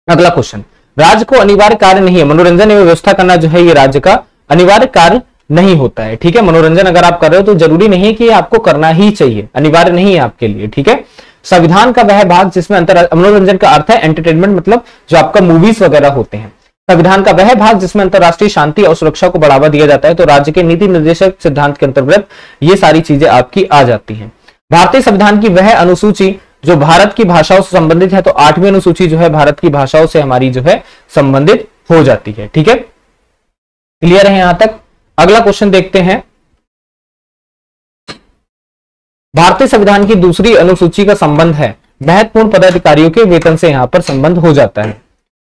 अगला क्वेश्चन, राज्य को अनिवार्य कार्य नहीं है, मनोरंजन एवं व्यवस्था करना जो है ये राज्य का अनिवार्य कार्य नहीं होता है। ठीक है, मनोरंजन अगर आप कर रहे हो तो जरूरी नहीं है कि आपको करना ही चाहिए, अनिवार्य नहीं है आपके लिए। ठीक है, संविधान का वह भाग जिसमें मनोरंजन का अर्थ है एंटरटेनमेंट, मतलब जो आपका मूवीज वगैरह होते हैं। संविधान का वह भाग जिसमें अंतरराष्ट्रीय शांति और सुरक्षा को बढ़ावा दिया जाता है, तो राज्य के नीति निर्देशक सिद्धांत के अंतर्गत ये सारी चीजें आपकी आ जाती हैं। भारतीय संविधान की वह अनुसूची जो भारत की भाषाओं से संबंधित है, तो 8वीं अनुसूची जो है भारत की भाषाओं से हमारी जो है संबंधित हो जाती है। ठीक है, क्लियर है यहां तक। अगला क्वेश्चन देखते हैं, भारतीय संविधान की दूसरी अनुसूची का संबंध है महत्वपूर्ण पदाधिकारियों के वेतन से, यहां पर संबंध हो जाता है।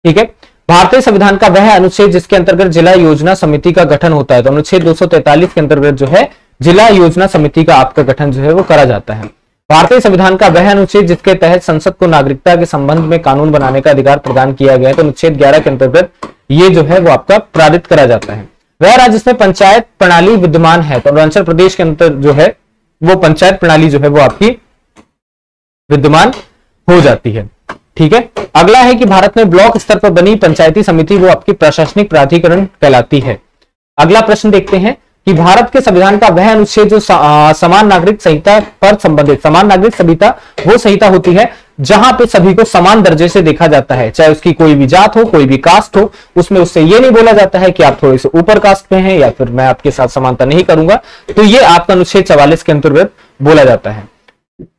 ठीक है, भारतीय संविधान का वह अनुच्छेद जिसके अंतर्गत जिला योजना समिति का गठन होता है, तो अनुच्छेद 243 के अंतर्गत जो है जिला योजना समिति का आपका गठन जो है वो करा जाता है। भारतीय संविधान का वह अनुच्छेद जिसके तहत संसद को नागरिकता के संबंध में कानून बनाने का अधिकार प्रदान किया गया है, तो अनुच्छेद 11 के अंतर्गत ये जो है वो आपका पारित करा जाता है। वह राज्य जिसमें पंचायत प्रणाली विद्यमान है, तो अरुणाचल प्रदेश के अंदर जो है वो पंचायत प्रणाली जो है वो आपकी विद्यमान हो जाती है। ठीक है। अगला है कि भारत में ब्लॉक स्तर पर बनी पंचायती समिति वो आपकी प्रशासनिक प्राधिकरण कहलाती है। अगला प्रश्न देखते हैं कि भारत के संविधान का वह अनुच्छेद जो समान नागरिक संहिता पर संबंधित, समान नागरिक संहिता वो संहिता होती है जहां पे सभी को समान दर्जे से देखा जाता है, चाहे उसकी कोई भी जात हो, कोई भी कास्ट हो, उसमें उससे ये नहीं बोला जाता है कि आप थोड़े से ऊपर कास्ट में हैं या फिर मैं आपके साथ समानता नहीं करूंगा। तो ये आपका अनुच्छेद 44 के अंतर्गत बोला जाता है।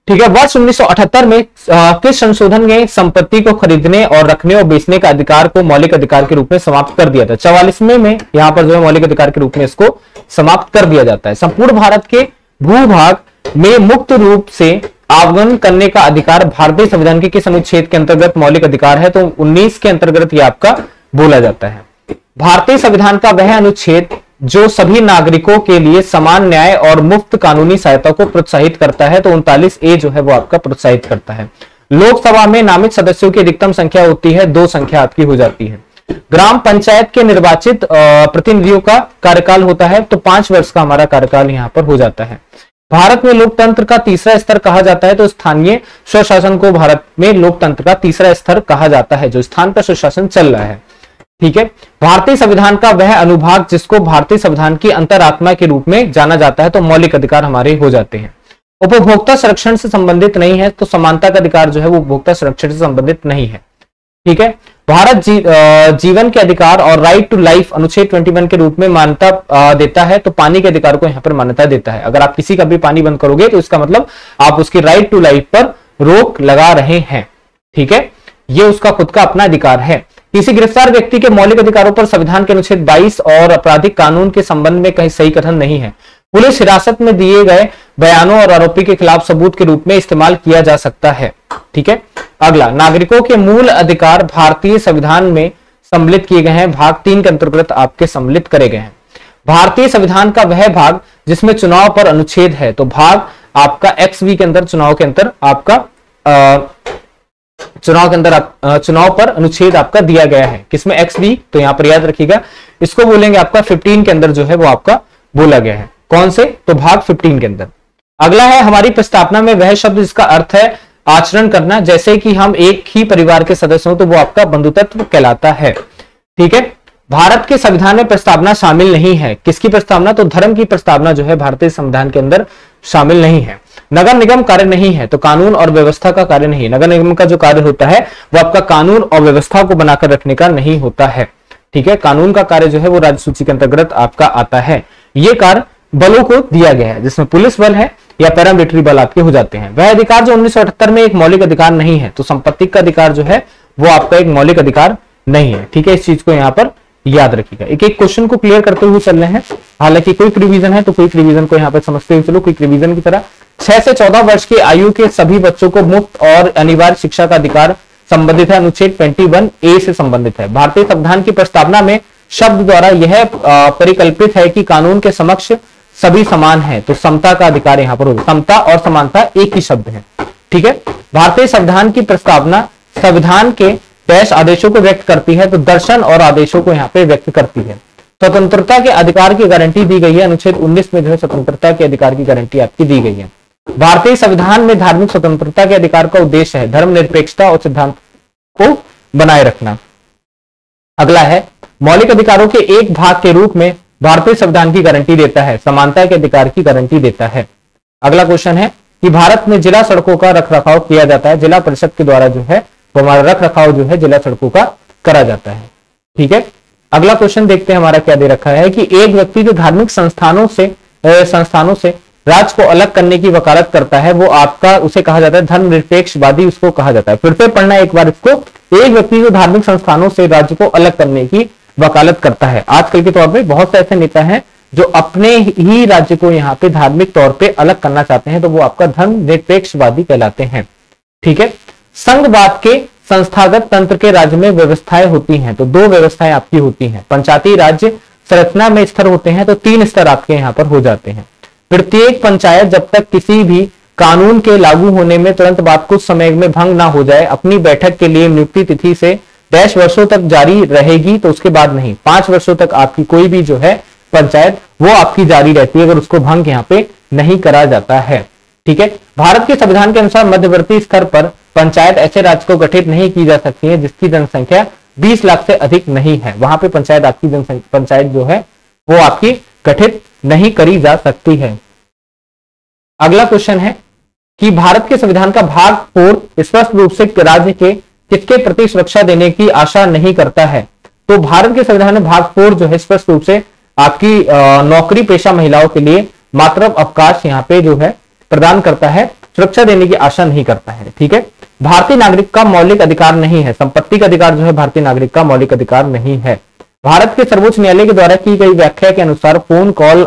ठीक है। वर्ष 1978 में किस संशोधन ने संपत्ति को खरीदने और रखने और बेचने का अधिकार को मौलिक अधिकार के रूप में समाप्त कर दिया था? 44वें में यहाँ पर जो है मौलिक अधिकार के रूप में इसको समाप्त कर दिया जाता है। संपूर्ण भारत के भूभाग में मुक्त रूप से आवगमन करने का अधिकार भारतीय संविधान के किस अनुच्छेद के अंतर्गत मौलिक अधिकार है? तो 19 के अंतर्गत यह आपका बोला जाता है। भारतीय संविधान का वह अनुच्छेद जो सभी नागरिकों के लिए समान न्याय और मुफ्त कानूनी सहायता को प्रोत्साहित करता है, तो 39A जो है वो आपका प्रोत्साहित करता है। लोकसभा में नामित सदस्यों की अधिकतम संख्या होती है 2 संख्या आपकी हो जाती है। ग्राम पंचायत के निर्वाचित प्रतिनिधियों का कार्यकाल होता है, तो 5 वर्ष का हमारा कार्यकाल यहाँ पर हो जाता है। भारत में लोकतंत्र का तीसरा स्तर कहा जाता है, तो स्थानीय स्वशासन को भारत में लोकतंत्र का तीसरा स्तर कहा जाता है, जो स्थान पर स्वशासन चल रहा है। ठीक है। भारतीय संविधान का वह अनुभाग जिसको भारतीय संविधान की अंतरात्मा के रूप में जाना जाता है, तो मौलिक अधिकार हमारे हो जाते हैं। उपभोक्ता संरक्षण से संबंधित नहीं है, तो समानता का अधिकार जो है वो उपभोक्ता संरक्षण से संबंधित नहीं है। ठीक है। भारत जीवन के अधिकार और राइट टू लाइफ अनुच्छेद 21 के रूप में मान्यता देता है, तो पानी के अधिकार को यहाँ पर मान्यता देता है। अगर आप किसी का भी पानी बंद करोगे तो इसका मतलब आप उसकी राइट टू लाइफ पर रोक लगा रहे हैं। ठीक है। ये उसका खुद का अपना अधिकार है। किसी गिरफ्तार व्यक्ति के मौलिक अधिकारों पर संविधान के अनुच्छेद 22 और आपराधिक कानून के संबंध में कहीं सही कथन नहीं है। पुलिस हिरासत में दिए गए बयानों और आरोपी के खिलाफ सबूत के रूप में इस्तेमाल किया जा सकता है। ठीक है। अगला, नागरिकों के मूल अधिकार भारतीय संविधान में सम्मिलित किए गए हैं, भाग 3 के अंतर्गत आपके सम्मिलित करे गए हैं। भारतीय संविधान का वह भाग जिसमें चुनाव पर अनुच्छेद है, तो भाग आपका XV के अंदर चुनाव के अंदर आपका चुनाव पर अनुच्छेद आपका दिया गया है। किसमें? XV। तो यहां पर याद रखिएगा, इसको बोलेंगे आपका 15 के अंदर जो है वो आपका बोला गया है। कौन से? तो भाग 15 के अंदर। अगला है हमारी प्रस्तावना में वह शब्द जिसका अर्थ है आचरण करना, जैसे कि हम एक ही परिवार के सदस्य हो, तो वो आपका बंधुत्व कहलाता है। ठीक है। भारत के संविधान में प्रस्तावना शामिल नहीं है। किसकी प्रस्तावना? तो धर्म की प्रस्तावना जो है भारतीय संविधान के अंदर शामिल नहीं है। नगर निगम कार्य नहीं है, तो कानून और व्यवस्था का कार्य नहीं है। नगर निगम का जो कार्य होता है वो आपका कानून और व्यवस्था को बनाकर रखने का नहीं होता है। ठीक है। कानून का कार्य जो है वो राज्य सूची के अंतर्गत आपका आता है। ये कार्य बलों को दिया गया है, जिसमें पुलिस बल है या पैरामिलिट्री बल आपके हो जाते हैं। वह अधिकार जो 1978 में एक मौलिक अधिकार नहीं है, तो संपत्ति का अधिकार जो है वो आपका एक मौलिक अधिकार नहीं है। ठीक है। इस चीज को यहाँ पर याद रखिएगा। एक एक क्वेश्चन को क्लियर करते हुए चल रहे हैं। हालांकि क्विक रिवीजन है, तो क्विक रिवीजन को यहाँ पर समझते हुए चलो। क्विक रिवीजन की तरह 6 से 14 वर्ष की आयु के सभी बच्चों को मुफ्त और अनिवार्य शिक्षा का अधिकार संबंधित है, अनुच्छेद 21A से संबंधित है। भारतीय संविधान की प्रस्तावना में शब्द द्वारा यह परिकल्पित है कि कानून के समक्ष सभी समान हैं, तो समता का अधिकार यहाँ पर होगा। समता और समानता एक ही शब्द है। ठीक है। भारतीय संविधान की प्रस्तावना संविधान के डैश आदेशों को व्यक्त करती है, तो दर्शन और आदेशों को यहाँ पे व्यक्त करती है। स्वतंत्रता के अधिकार की गारंटी दी गई है, अनुच्छेद 19 में जो है स्वतंत्रता के अधिकार की गारंटी आपकी दी गई है। भारतीय संविधान में धार्मिक स्वतंत्रता के अधिकार का उद्देश्य है धर्मनिरपेक्षता और सिद्धांत को बनाए रखना। अगला है मौलिक अधिकारों के एक भाग के रूप में भारतीय संविधान की गारंटी देता है, समानता के अधिकार की गारंटी देता है। अगला क्वेश्चन है कि भारत में जिला सड़कों का रखरखाव किया जाता है, जिला परिषद के द्वारा जो है वो हमारा रखरखाव जो है जिला सड़कों का करा जाता है। ठीक है। अगला क्वेश्चन देखते हैं हमारा क्या दे रखा है कि एक व्यक्ति जो धार्मिक संस्थानों से राज्य को अलग करने की वकालत करता है, वो आपका उसे कहा जाता है धर्मनिरपेक्षवादी, उसको कहा जाता है। फिर से पढ़ना एक बार इसको। एक व्यक्ति जो धार्मिक संस्थानों से राज्य को अलग करने की वकालत करता है। आजकल के तौर पे बहुत से ऐसे नेता हैं जो अपने ही राज्य को यहाँ पे धार्मिक तौर पे अलग करना चाहते हैं, तो वो आपका धर्मनिरपेक्षवादी कहलाते हैं। ठीक है। संघवाद के संस्थागत तंत्र के राज्य में व्यवस्थाएं होती हैं, तो 2 व्यवस्थाएं आपकी होती हैं। पंचायती राज्य संरचना में स्तर होते हैं, तो 3 स्तर आपके यहाँ पर हो जाते हैं। प्रत्येक पंचायत जब तक किसी भी कानून के लागू होने में तुरंत बाद कुछ समय में भंग ना हो जाए, अपनी बैठक के लिए नियुक्ति तिथि से 10 वर्षों तक जारी रहेगी, तो उसके बाद नहीं। 5 वर्षों तक आपकी कोई भी जो है पंचायत वो आपकी जारी रहती है, अगर उसको भंग यहाँ पे नहीं करा जाता है। ठीक है। भारत के संविधान के अनुसार मध्यवर्ती स्तर पर पंचायत ऐसे राज्य को गठित नहीं की जा सकती है जिसकी जनसंख्या 20 लाख से अधिक नहीं है, वहां पे पंचायत आपकी पंचायत जो है वो आपकी गठित नहीं करी जा सकती है। अगला क्वेश्चन है कि भारत के संविधान का भाग 4 स्पष्ट रूप से राज्य के किसके प्रति सुरक्षा देने की आशा नहीं करता है। तो भारत के संविधान में भाग 4 जो है स्पष्ट रूप से आपकी नौकरी पेशा महिलाओं के लिए मातृत्व अवकाश यहाँ पे जो है प्रदान करता है, सुरक्षा देने की आशा नहीं करता है। ठीक है, भारतीय नागरिक का मौलिक अधिकार नहीं है, संपत्ति का अधिकार जो है भारतीय नागरिक का मौलिक अधिकार नहीं है। भारत के सर्वोच्च न्यायालय के द्वारा की गई व्याख्या के अनुसार फोन कॉल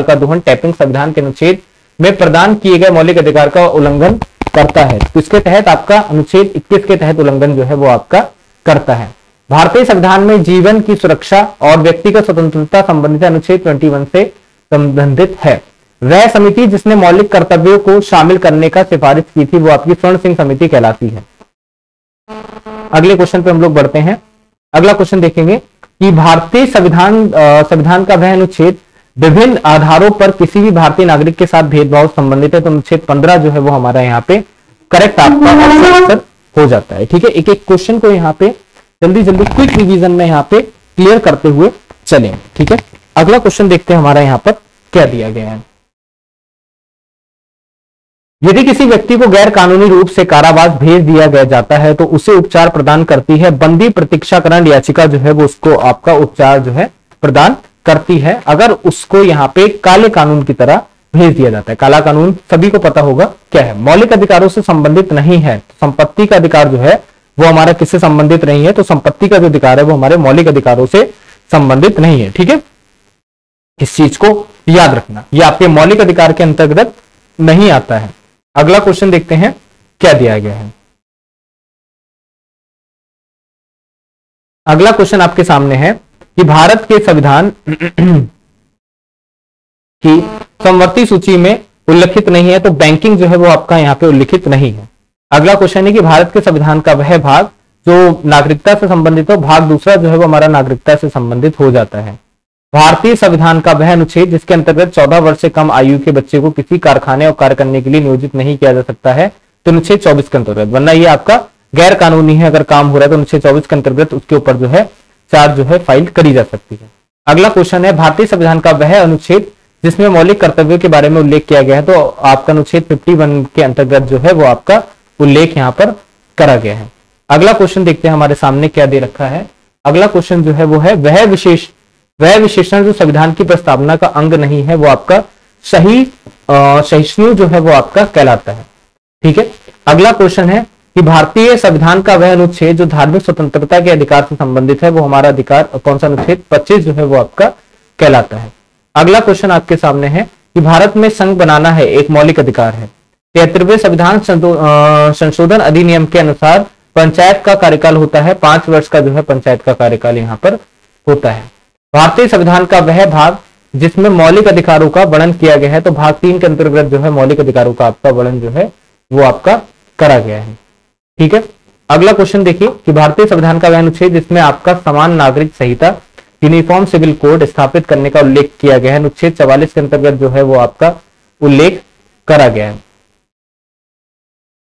का दोहन टैपिंग संविधान के अनुच्छेद में प्रदान किए गए मौलिक अधिकार का उल्लंघन करता है। तो इसके तहत आपका अनुच्छेद 21 के तहत उल्लंघन जो है वो आपका करता है। भारतीय संविधान में जीवन की सुरक्षा और व्यक्तिगत स्वतंत्रता संबंधित अनुच्छेद 21 से संबंधित है। वह समिति जिसने मौलिक कर्तव्यों को शामिल करने का सिफारिश की थी वो आपकी स्वर्ण सिंह समिति कहलाती है। अगले क्वेश्चन पे हम लोग बढ़ते हैं। अगला क्वेश्चन देखेंगे कि भारतीय संविधान का वह अनुच्छेद विभिन्न आधारों पर किसी भी भारतीय नागरिक के साथ भेदभाव संबंधित है। तो अनुच्छेद 15 जो है वो हमारा यहाँ पे करेक्ट आपका आंसर हो जाता है। ठीक है, एक एक क्वेश्चन को यहाँ पे जल्दी जल्दी क्विक रिवीजन में यहाँ पे क्लियर करते हुए चलें। ठीक है, अगला क्वेश्चन देखते हैं हमारा यहाँ पर क्या दिया गया है। यदि किसी व्यक्ति को गैर कानूनी रूप से कारावास भेज दिया गया जाता है तो उसे उपचार प्रदान करती है बंदी प्रतीक्षाकरण याचिका जो है वो उसको आपका उपचार जो है प्रदान करती है अगर उसको यहाँ पे काले कानून की तरह भेज दिया जाता है। काला कानून सभी को पता होगा क्या है, मौलिक अधिकारों से संबंधित नहीं है। संपत्ति का अधिकार जो है वो हमारा किससे संबंधित नहीं है, तो संपत्ति का जो अधिकार है वो हमारे मौलिक अधिकारों से संबंधित नहीं है। ठीक है, इस चीज को याद रखना, ये आपके मौलिक अधिकार के अंतर्गत नहीं आता है। अगला क्वेश्चन देखते हैं क्या दिया गया है। अगला क्वेश्चन आपके सामने है कि भारत के संविधान की समवर्ती सूची में उल्लिखित नहीं है, तो बैंकिंग जो है वो आपका यहाँ पे उल्लिखित नहीं है। अगला क्वेश्चन है कि भारत के संविधान का वह भाग जो नागरिकता से संबंधित हो, भाग दूसरा जो है वो हमारा नागरिकता से संबंधित हो जाता है। भारतीय संविधान का वह अनुच्छेद जिसके अंतर्गत 14 वर्ष से कम आयु के बच्चे को किसी कारखाने और कार्य करने के लिए नियोजित नहीं किया जा सकता है, तो अनुच्छेद 24 के अंतर्गत, वरना ये आपका गैर कानूनी है। अगर काम हो रहा है तो अनुच्छेद 24 के अंतर्गत उसके ऊपर जो है चार्ज जो है फाइल करी जा सकती है। अगला क्वेश्चन है भारतीय संविधान का वह अनुच्छेद जिसमें मौलिक कर्तव्यों के बारे में उल्लेख किया गया है, तो आपका अनुच्छेद 51 के अंतर्गत जो है वो आपका उल्लेख यहाँ पर करा गया है। अगला क्वेश्चन देखते हैं हमारे सामने क्या दे रखा है। अगला क्वेश्चन जो है वो है वह विशेषण जो संविधान की प्रस्तावना का अंग नहीं है वो आपका सहिष्णु जो है वो आपका कहलाता है। ठीक है, अगला क्वेश्चन है कि भारतीय संविधान का वह अनुच्छेद जो धार्मिक स्वतंत्रता के अधिकार से संबंधित है वो हमारा अधिकार कौन सा अनुच्छेद 25 जो है वो आपका कहलाता है। अगला क्वेश्चन आपके सामने है कि भारत में संघ बनाना है एक मौलिक अधिकार है। 73वें संविधान संशोधन अधिनियम के अनुसार पंचायत का कार्यकाल होता है 5 वर्ष का जो है पंचायत का कार्यकाल यहाँ पर होता है। भारतीय संविधान का वह भाग जिसमें मौलिक अधिकारों का वर्णन किया गया है, तो भाग 3 के अंतर्गत जो है मौलिक अधिकारों का आपका वर्णन जो है वो आपका करा गया है। ठीक है, अगला क्वेश्चन देखिए कि भारतीय संविधान का वह अनुच्छेद जिसमें आपका समान नागरिक संहिता यूनिफॉर्म सिविल कोड स्थापित करने का उल्लेख किया गया है, अनुच्छेद 44 के अंतर्गत जो है वो आपका उल्लेख करा गया है।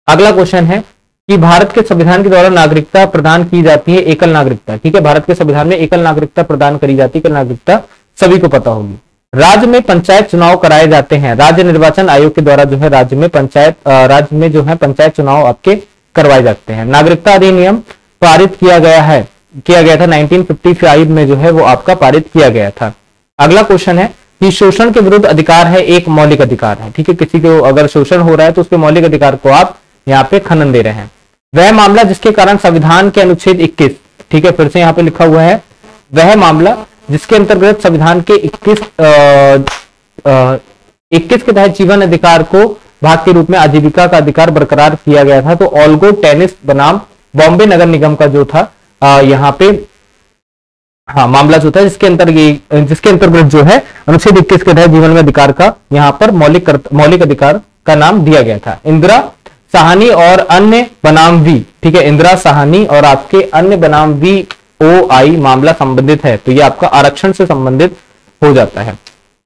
अगला क्वेश्चन है कि भारत के संविधान के द्वारा नागरिकता प्रदान की जाती है एकल नागरिकता। ठीक है, भारत के संविधान में एकल नागरिकता प्रदान करी जाती है। एकल नागरिकता सभी को पता होगी। राज्य में पंचायत चुनाव कराए जाते हैं, राज्य निर्वाचन आयोग के द्वारा जो है राज्य में जो है पंचायत चुनाव आपके करवाए जाते हैं। नागरिकता अधिनियम पारित किया गया था 1955 में जो है वो आपका पारित किया गया था। अगला क्वेश्चन है कि शोषण के विरुद्ध अधिकार है एक मौलिक अधिकार है। ठीक है, किसी को अगर शोषण हो रहा है तो उसके मौलिक अधिकार को आप यहाँ पे खनन दे रहे हैं। वह मामला जिसके कारण संविधान के अनुच्छेद 21, ठीक है फिर से यहाँ पे लिखा हुआ है, वह मामला जिसके अंतर्गत संविधान के 21 के तहत जीवन अधिकार को भाग के रूप में आजीविका का अधिकार बरकरार किया गया था। तो ऑल्गो टेनिस बनाम बॉम्बे नगर निगम का जो था यहाँ पे मामला जो था जिसके अंतर्गत जो है अनुच्छेद 21 के तहत जीवन में अधिकार का यहाँ पर मौलिक अधिकार का नाम दिया गया था। इंदिरा साहनी और अन्य बनाम वी, ठीक है, इंदिरा साहनी और आपके अन्य बनाम VOI मामला संबंधित है, तो ये आपका आरक्षण से संबंधित हो जाता है।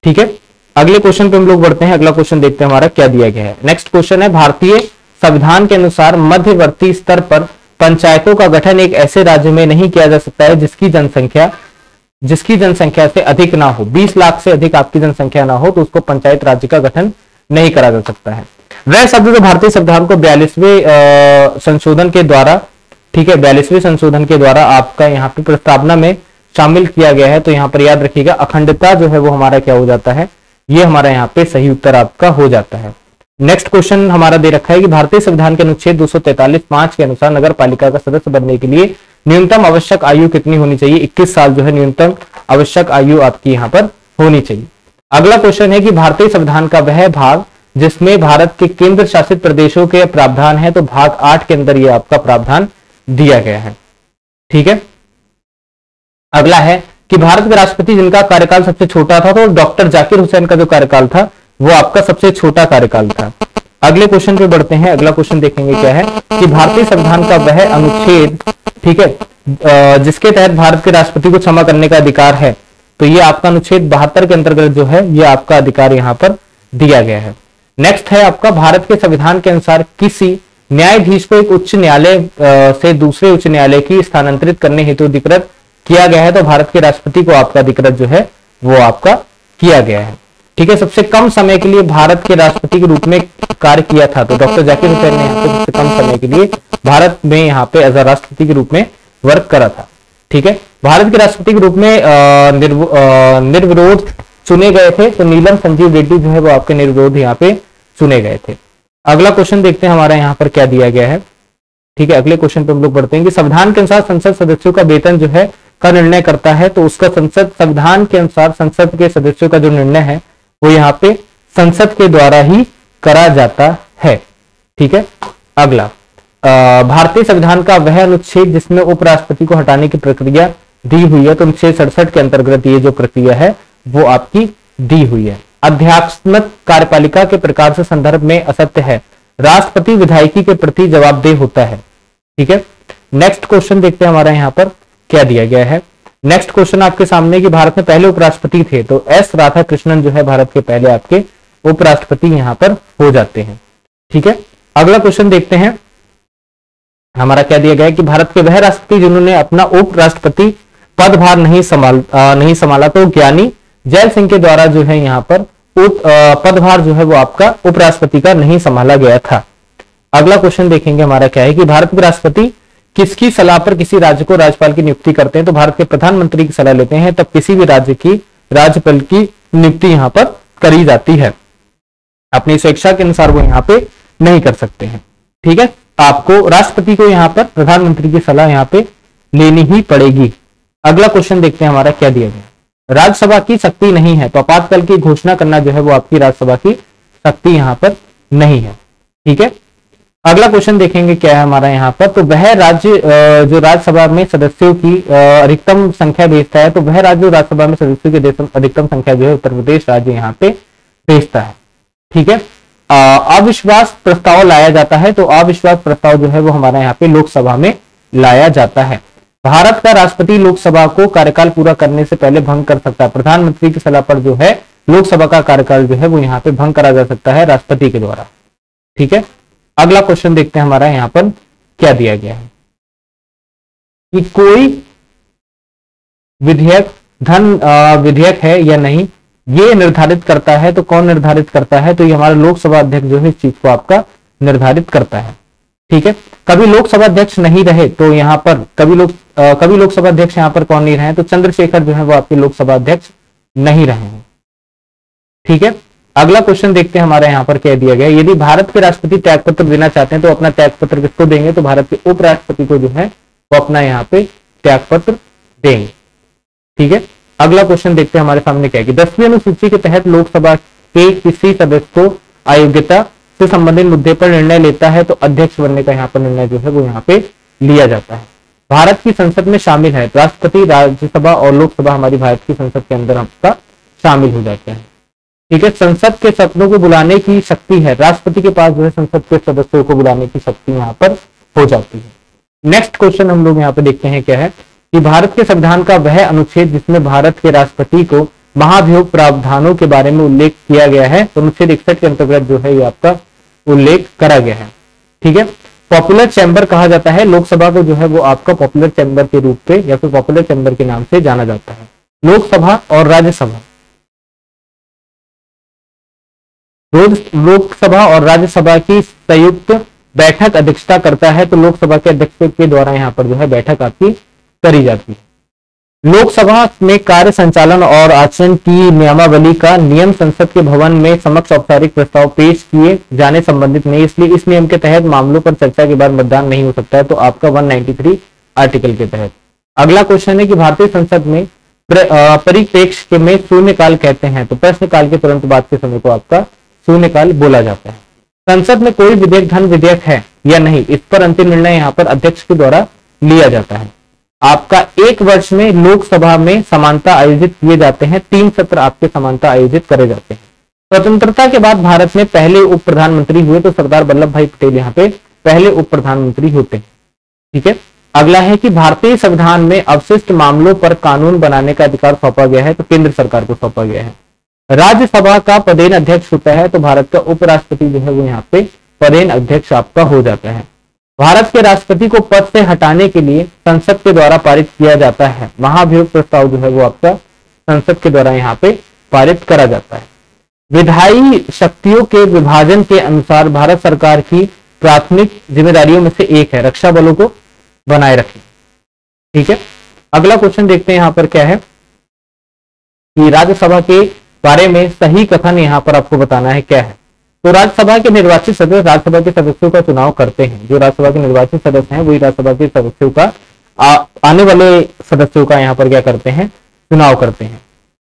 ठीक है, अगले क्वेश्चन पे हम लोग बढ़ते हैं। अगला क्वेश्चन देखते हैं हमारा क्या दिया गया है। नेक्स्ट क्वेश्चन है भारतीय संविधान के अनुसार मध्यवर्ती स्तर पर पंचायतों का गठन एक ऐसे राज्य में नहीं किया जा सकता है जिसकी जनसंख्या से अधिक ना हो, 20 लाख से अधिक आपकी जनसंख्या ना हो, तो उसको पंचायत राज्य का गठन नहीं करा जा सकता है। वह शब्द जो भारतीय संविधान को 42वें संशोधन के द्वारा, ठीक है, 42वें संशोधन के द्वारा आपका यहाँ पे प्रस्तावना में शामिल किया गया है, तो यहाँ पर याद रखिएगा अखंडता जो है वो हमारा क्या हो जाता है, ये हमारा यहाँ पे सही उत्तर आपका हो जाता है। नेक्स्ट क्वेश्चन हमारा दे रखा है कि भारतीय संविधान के अनुच्छेद 243(5) के अनुसार नगर पालिका का सदस्य बनने के लिए न्यूनतम आवश्यक आयु कितनी होनी चाहिए? 21 साल जो है न्यूनतम आवश्यक आयु आपकी यहाँ पर होनी चाहिए। अगला क्वेश्चन है कि भारतीय संविधान का वह भाग जिसमें भारत के केंद्र शासित प्रदेशों के प्रावधान है, तो भाग 8 के अंदर ये आपका प्रावधान दिया गया है। ठीक है, अगला है कि भारत के राष्ट्रपति जिनका कार्यकाल सबसे छोटा था, तो डॉक्टर जाकिर हुसैन का जो कार्यकाल था वो आपका सबसे छोटा कार्यकाल था। अगले क्वेश्चन पे बढ़ते हैं। अगला क्वेश्चन देखेंगे क्या है कि भारतीय संविधान का वह अनुच्छेद, ठीक है, जिसके तहत भारत के राष्ट्रपति को क्षमा करने का अधिकार है, तो ये आपका अनुच्छेद 72 के अंतर्गत जो है ये आपका अधिकार यहाँ पर दिया गया है। नेक्स्ट है आपका भारत के संविधान के अनुसार किसी न्यायाधीश को एक उच्च न्यायालय से दूसरे उच्च न्यायालय की स्थानांतरित करने हेतु अधिकृत किया गया है, तो भारत के राष्ट्रपति को आपका अधिकृत जो है वो आपका किया गया है। ठीक है, सबसे कम समय के लिए भारत के राष्ट्रपति के रूप में कार्य किया था, तो डॉक्टर जाकिर हुसैन ने यहाँ पे सबसे कम समय के लिए भारत में यहाँ पे एज अ राष्ट्रपति के रूप में वर्क करा था। ठीक है, भारत के राष्ट्रपति के रूप में निर्विरोध चुने गए थे, तो नीलम संजीव रेड्डी जो है वो आपके निर्विरोध यहाँ पे चुने गए थे। अगला क्वेश्चन देखते हैं हमारा यहाँ पर क्या दिया गया है। ठीक है, अगले क्वेश्चन पे हम लोग बढ़ते हैं कि संविधान के अनुसार संसद सदस्यों का वेतन जो है का निर्णय करता है, तो उसका संविधान के अनुसार संसद के सदस्यों का जो निर्णय है वो यहाँ पे संसद के द्वारा ही करा जाता है। ठीक है, अगला भारतीय संविधान का वह अनुच्छेद जिसमें उपराष्ट्रपति को हटाने की प्रक्रिया दी हुई है, तो अनुच्छेद 67 के अंतर्गत ये जो प्रक्रिया है वो आपकी दी हुई है। अध्यात्मक कार्यपालिका के प्रकार से संदर्भ में असत्य है, राष्ट्रपति विधायकी के प्रति जवाबदेह होता है। ठीक है, नेक्स्ट क्वेश्चन देखते हैं हमारा यहाँ पर क्या दिया गया है। नेक्स्ट क्वेश्चन आपके सामने कि भारत में पहले उपराष्ट्रपति थे, तो एस राधाकृष्णन जो है भारत के पहले आपके उपराष्ट्रपति यहाँ पर हो जाते हैं। ठीक है, अगला क्वेश्चन देखते हैं हमारा क्या दिया गया है कि भारत के वह राष्ट्रपति जिन्होंने अपना उपराष्ट्रपति पदभार नहीं संभाला, तो ज्ञानी जैल सिंह के द्वारा जो है यहाँ पर पदभार जो है वो आपका उपराष्ट्रपति का नहीं संभाला गया था। अगला क्वेश्चन देखेंगे हमारा क्या है कि भारत के राष्ट्रपति किसकी सलाह पर किसी राज्य को राज्यपाल की नियुक्ति करते हैं, तो भारत के प्रधानमंत्री की सलाह लेते हैं, तब किसी भी राज्य की राज्यपाल की नियुक्ति यहाँ पर करी जाती है। अपनी स्वेच्छा के अनुसार वो यहाँ पे नहीं कर सकते हैं। ठीक है, आपको राष्ट्रपति को यहाँ पर प्रधानमंत्री की सलाह यहाँ पे लेनी ही पड़ेगी। अगला क्वेश्चन देखते हैं हमारा क्या दिया गया। राज्यसभा की शक्ति नहीं है, तो आपातकाल की घोषणा करना जो है वो आपकी राज्यसभा की शक्ति यहाँ पर नहीं है। ठीक है, अगला क्वेश्चन देखेंगे क्या है हमारा यहाँ पर, तो वह राज्य जो राज्यसभा में सदस्यों की अधिकतम संख्या भेजता है, तो वह राज्य जो राज्यसभा में सदस्यों की अधिकतम संख्या जो है उत्तर प्रदेश राज्य यहाँ पे भेजता है। ठीक है, अविश्वास प्रस्ताव लाया जाता है, तो अविश्वास प्रस्ताव जो है वो हमारा यहाँ पे लोकसभा में लाया जाता है। भारत का राष्ट्रपति लोकसभा को कार्यकाल पूरा करने से पहले भंग कर सकता है, प्रधानमंत्री की सलाह पर जो है लोकसभा का कार्यकाल जो है वो यहाँ पे भंग करा जा सकता है राष्ट्रपति के द्वारा। ठीक है, अगला क्वेश्चन देखते हैं हमारा यहाँ पर क्या दिया गया है कि कोई विधेयक है या नहीं, ये निर्धारित करता है, तो कौन निर्धारित करता है, तो ये हमारा लोकसभा अध्यक्ष जो है इस चीज को आपका निर्धारित करता है। ठीक है, कभी लोकसभा अध्यक्ष नहीं रहे, तो यहाँ पर कभी लोकसभा अध्यक्ष यहाँ पर कौन नहीं रहे, तो चंद्रशेखर जो है वो आपके लोकसभा अध्यक्ष नहीं रहे हैं। ठीक है, अगला क्वेश्चन देखते हैं हमारे यहाँ पर क्या दिया गया। यदि भारत के राष्ट्रपति त्यागपत्र देना चाहते हैं, तो अपना त्यागपत्र किसको देंगे, तो भारत के उपराष्ट्रपति को जो है वो अपना यहाँ पे त्यागपत्र देंगे। ठीक है, अगला क्वेश्चन देखते हैं हमारे सामने क्या है कि 10वीं अनुसूची के तहत लोकसभा के किसी सदस्य को अयोग्यता से संबंधित मुद्दे पर निर्णय लेता है, तो अध्यक्ष बनने का यहाँ पर निर्णय जो है वो यहाँ पे लिया जाता है। भारत की संसद में शामिल है राष्ट्रपति, राज्यसभा और लोकसभा हमारी भारत की संसद के अंदर आपका शामिल हो जाते हैं। ठीक है, संसद के सदनों को बुलाने की शक्ति है, राष्ट्रपति के पास जो है संसद के सदस्यों को बुलाने की शक्ति यहाँ पर हो जाती है। नेक्स्ट क्वेश्चन हम लोग यहाँ पे देखते हैं क्या है कि भारत के संविधान का वह अनुच्छेद जिसमें भारत के राष्ट्रपति को महाभियोग प्रावधानों के बारे में उल्लेख किया गया है, तो अनुच्छेद 61 के अंतर्गत जो है ये आपका उल्लेख करा गया है। ठीक है। पॉपुलर चैम्बर कहा जाता है लोकसभा को, जो है वो आपका पॉपुलर चैम्बर के रूप पे या फिर पॉपुलर चैम्बर के नाम से जाना जाता है। लोकसभा और राज्यसभा, लोकसभा और राज्यसभा की संयुक्त बैठक अध्यक्षता करता है, तो लोकसभा के अध्यक्ष के द्वारा यहाँ पर जो है बैठक आपकी करी जाती है। लोकसभा में कार्य संचालन और आचरण की नियमावली का नियम संसद के भवन में समक्ष औपचारिक प्रस्ताव पेश किए जाने संबंधित नहीं, इसलिए इस नियम के तहत मामलों पर चर्चा के बाद मतदान नहीं हो सकता है, तो आपका 193 आर्टिकल के तहत। अगला क्वेश्चन है कि भारतीय संसद में परिप्रेक्ष्य में शून्यकाल कहते हैं, तो प्रश्नकाल के तुरंत बाद के समय को आपका शून्यकाल बोला जाता है। संसद में कोई विधेयक धन विधेयक है या नहीं, इस पर अंतिम निर्णय यहाँ पर अध्यक्ष के द्वारा लिया जाता है। आपका एक वर्ष में लोकसभा में समानता आयोजित किए जाते हैं, 3 सत्र आपके समानता आयोजित करे जाते हैं। स्वतंत्रता के बाद भारत में पहले उप प्रधानमंत्री हुए, तो सरदार वल्लभ भाई पटेल यहाँ पे पहले उप प्रधानमंत्री होते हैं। ठीक है। अगला है कि भारतीय संविधान में अवशिष्ट मामलों पर कानून बनाने का अधिकार सौंपा गया है, तो केंद्र सरकार को सौंपा गया है। राज्यसभा का पदेन अध्यक्ष होता है, तो भारत का उपराष्ट्रपति जो है वो यहाँ पे पदेन अध्यक्ष आपका हो जाता है। भारत के राष्ट्रपति को पद से हटाने के लिए संसद के द्वारा पारित किया जाता है। महाभियोग प्रस्ताव जो है वो आपका संसद के द्वारा यहाँ पे पारित करा जाता है। विधायी शक्तियों के विभाजन के अनुसार भारत सरकार की प्राथमिक जिम्मेदारियों में से एक है रक्षा बलों को बनाए रखें। ठीक है। अगला क्वेश्चन देखते हैं यहाँ पर क्या है कि राज्यसभा के बारे में सही कथन यहाँ पर आपको बताना है क्या है। तो राज्यसभा के निर्वाचित सदस्य राज्यसभा के सदस्यों का चुनाव करते हैं। जो राज्यसभा के निर्वाचित सदस्य हैं वही राज्यसभा के सदस्यों का आने वाले सदस्यों का यहाँ पर क्या करते हैं, चुनाव करते हैं।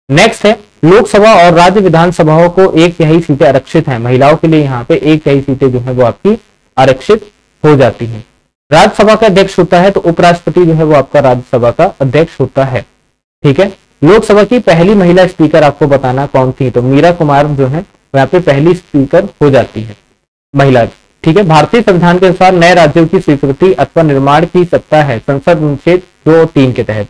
नेक्स्ट है लोकसभा और राज्य विधानसभाओं को 1/3 सीटें आरक्षित हैं। महिलाओं के लिए यहाँ पे 1/3 सीटें जो है वो आपकी आरक्षित हो जाती हैं। राज्यसभा का अध्यक्ष होता है, तो उपराष्ट्रपति जो है वो आपका राज्यसभा का अध्यक्ष होता है। ठीक है। लोकसभा की पहली महिला स्पीकर आपको बताना कौन थी, तो मीरा कुमार जो है यहाँ पे पहली स्पीकर हो जाती है महिला। ठीक है। भारतीय संविधान के अनुसार नए राज्यों की स्वीकृति अथवा निर्माण की सत्ता है संसद अनुच्छेद 2 और 3 के तहत।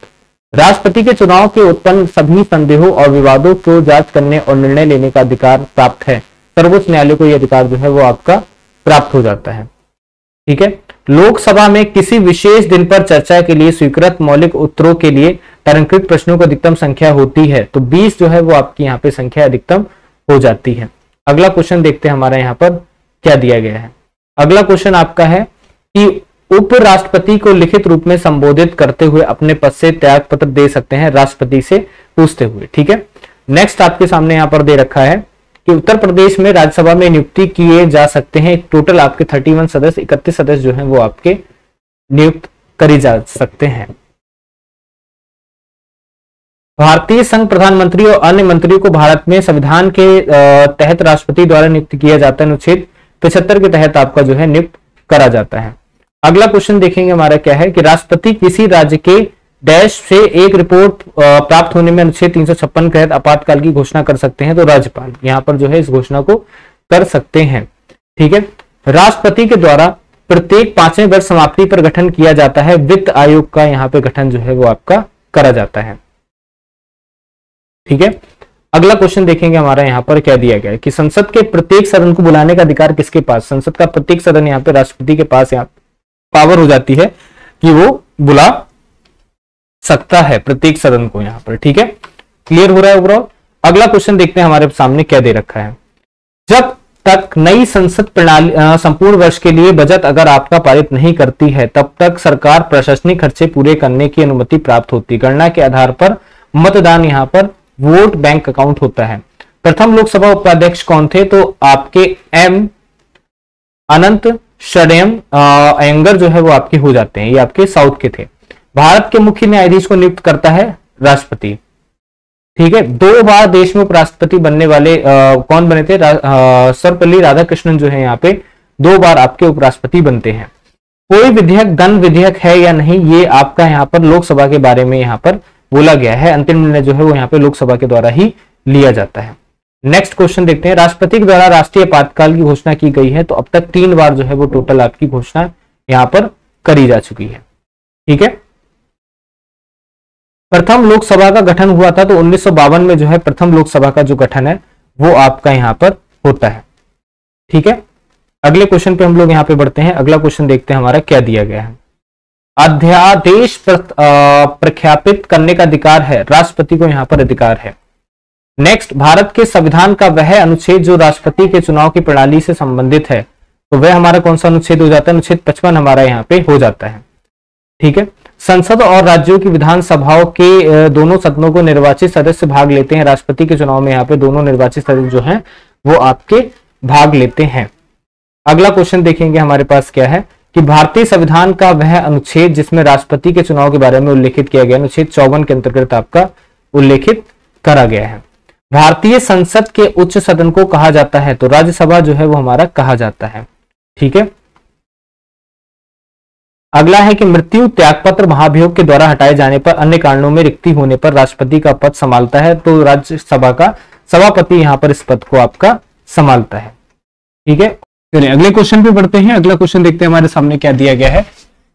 राष्ट्रपति के चुनाव के उत्पन्न सभी संदेहों और विवादों को जांच करने और निर्णय लेने का अधिकार प्राप्त है। सर्वोच्च न्यायालय को यह अधिकार जो है वो आपका प्राप्त हो जाता है। ठीक है। लोकसभा में किसी विशेष दिन पर चर्चा के लिए स्वीकृत मौलिक उत्तरों के लिए तारांकित प्रश्नों की अधिकतम संख्या होती है, तो 20 जो है वो आपकी यहाँ पे संख्या अधिकतम हो जाती है। अगला क्वेश्चन देखते हैं हमारा यहाँ पर क्या दिया गया है। अगला क्वेश्चन आपका है कि उपराष्ट्रपति को लिखित रूप में संबोधित करते हुए अपने पद से त्याग पत्र दे सकते हैं राष्ट्रपति से पूछते हुए। ठीक है। नेक्स्ट आपके सामने यहाँ पर दे रखा है कि उत्तर प्रदेश में राज्यसभा में नियुक्ति किए जा सकते हैं। टोटल आपके 31 सदस्य, 31 सदस्य जो हैं वो आपके नियुक्त करी जा सकते हैं। भारतीय संघ प्रधानमंत्री और अन्य मंत्रियों को भारत में संविधान के तहत राष्ट्रपति द्वारा नियुक्त किया जाता है। अनुच्छेद 75 के तहत आपका जो है नियुक्त करा जाता है। अगला क्वेश्चन देखेंगे हमारा क्या है कि राष्ट्रपति किसी राज्य के डैश से एक रिपोर्ट प्राप्त होने में अनुच्छेद 356 के तहत आपातकाल की घोषणा कर सकते हैं, तो राज्यपाल यहाँ पर जो है इस घोषणा को कर सकते हैं। ठीक है। राष्ट्रपति के द्वारा प्रत्येक 5वें वर्ष समाप्ति पर गठन किया जाता है। वित्त आयोग का यहाँ पे गठन जो है वो आपका करा जाता है। ठीक है। अगला क्वेश्चन देखेंगे हमारा यहाँ पर क्या दिया गया है कि संसद के प्रत्येक सदन को बुलाने का अधिकार किसके पास। संसद का प्रत्येक सदन यहाँ पे राष्ट्रपति के पास यहाँ पावर हो जाती है कि वो बुला सकता है प्रत्येक सदन को यहाँ पर। ठीक है। क्लियर हो रहा है ओवरऑल। अगला क्वेश्चन देखते हैं हमारे सामने क्या दे रखा है। जब तक नई संसद प्रणाली संपूर्ण वर्ष के लिए बजट अगर आपका पारित नहीं करती है, तब तक सरकार प्रशासनिक खर्चे पूरे करने की अनुमति प्राप्त होती। गणना के आधार पर मतदान यहाँ पर वोट बैंक अकाउंट होता है। प्रथम लोकसभा उपाध्यक्ष कौन थे, तो आपके एम अनंत शडयम अयंगर जो है वो आपके हो जाते हैं। ये आपके साउथ के थे। भारत के मुख्य न्यायाधीश को नियुक्त करता है राष्ट्रपति। ठीक है। 2 बार देश में उपराष्ट्रपति बनने वाले कौन बने थे, सर्वपल्ली राधाकृष्णन जो है यहाँ पे 2 बार आपके उपराष्ट्रपति बनते हैं। कोई विधेयक धन विधेयक है या नहीं, ये आपका यहाँ पर लोकसभा के बारे में यहाँ पर बोला गया है। अंतिम निर्णय जो है वो यहाँ पे लोकसभा के द्वारा ही लिया जाता है। नेक्स्ट क्वेश्चन देखते हैं। राष्ट्रपति के द्वारा राष्ट्रीय आपातकाल की घोषणा की गई है, तो अब तक 3 बार जो है वो टोटल आपकी घोषणा यहाँ पर करी जा चुकी है। ठीक है। प्रथम लोकसभा का गठन हुआ था, तो 1952 में जो है प्रथम लोकसभा का जो गठन है वो आपका यहाँ पर होता है। ठीक है। अगले क्वेश्चन पे हम लोग यहाँ पे बढ़ते हैं। अगला क्वेश्चन देखते हैं हमारा क्या दिया गया है। अध्यादेश प्रख्यापित करने का अधिकार है, राष्ट्रपति को यहाँ पर अधिकार है। नेक्स्ट, भारत के संविधान का वह अनुच्छेद जो राष्ट्रपति के चुनाव की प्रणाली से संबंधित है, तो वह हमारा कौन सा अनुच्छेद हो जाता है? अनुच्छेद 55 हमारा यहाँ पे हो जाता है। ठीक है, संसद और राज्यों की विधानसभाओं के दोनों सदनों को निर्वाचित सदस्य भाग लेते हैं। राष्ट्रपति के चुनाव में यहाँ पे दोनों निर्वाचित सदस्य जो हैं वो आपके भाग लेते हैं। अगला क्वेश्चन देखेंगे हमारे पास क्या है कि भारतीय संविधान का वह अनुच्छेद जिसमें राष्ट्रपति के चुनाव के बारे में उल्लेखित किया गया, अनुच्छेद 54 के अंतर्गत आपका उल्लेखित करा गया है। भारतीय संसद के उच्च सदन को कहा जाता है, तो राज्यसभा जो है वो हमारा कहा जाता है। ठीक है, अगला है कि मृत्यु त्यागपत्र महाभियोग के द्वारा हटाए जाने पर अन्य कारणों में रिक्ति होने पर राष्ट्रपति का पद संभालता है, तो राज्यसभा का सभापति यहां पर इस पद को आपका संभालता है। ठीक है, चलिए अगले क्वेश्चन पे बढ़ते हैं। अगला क्वेश्चन देखते हैं हमारे सामने क्या दिया गया है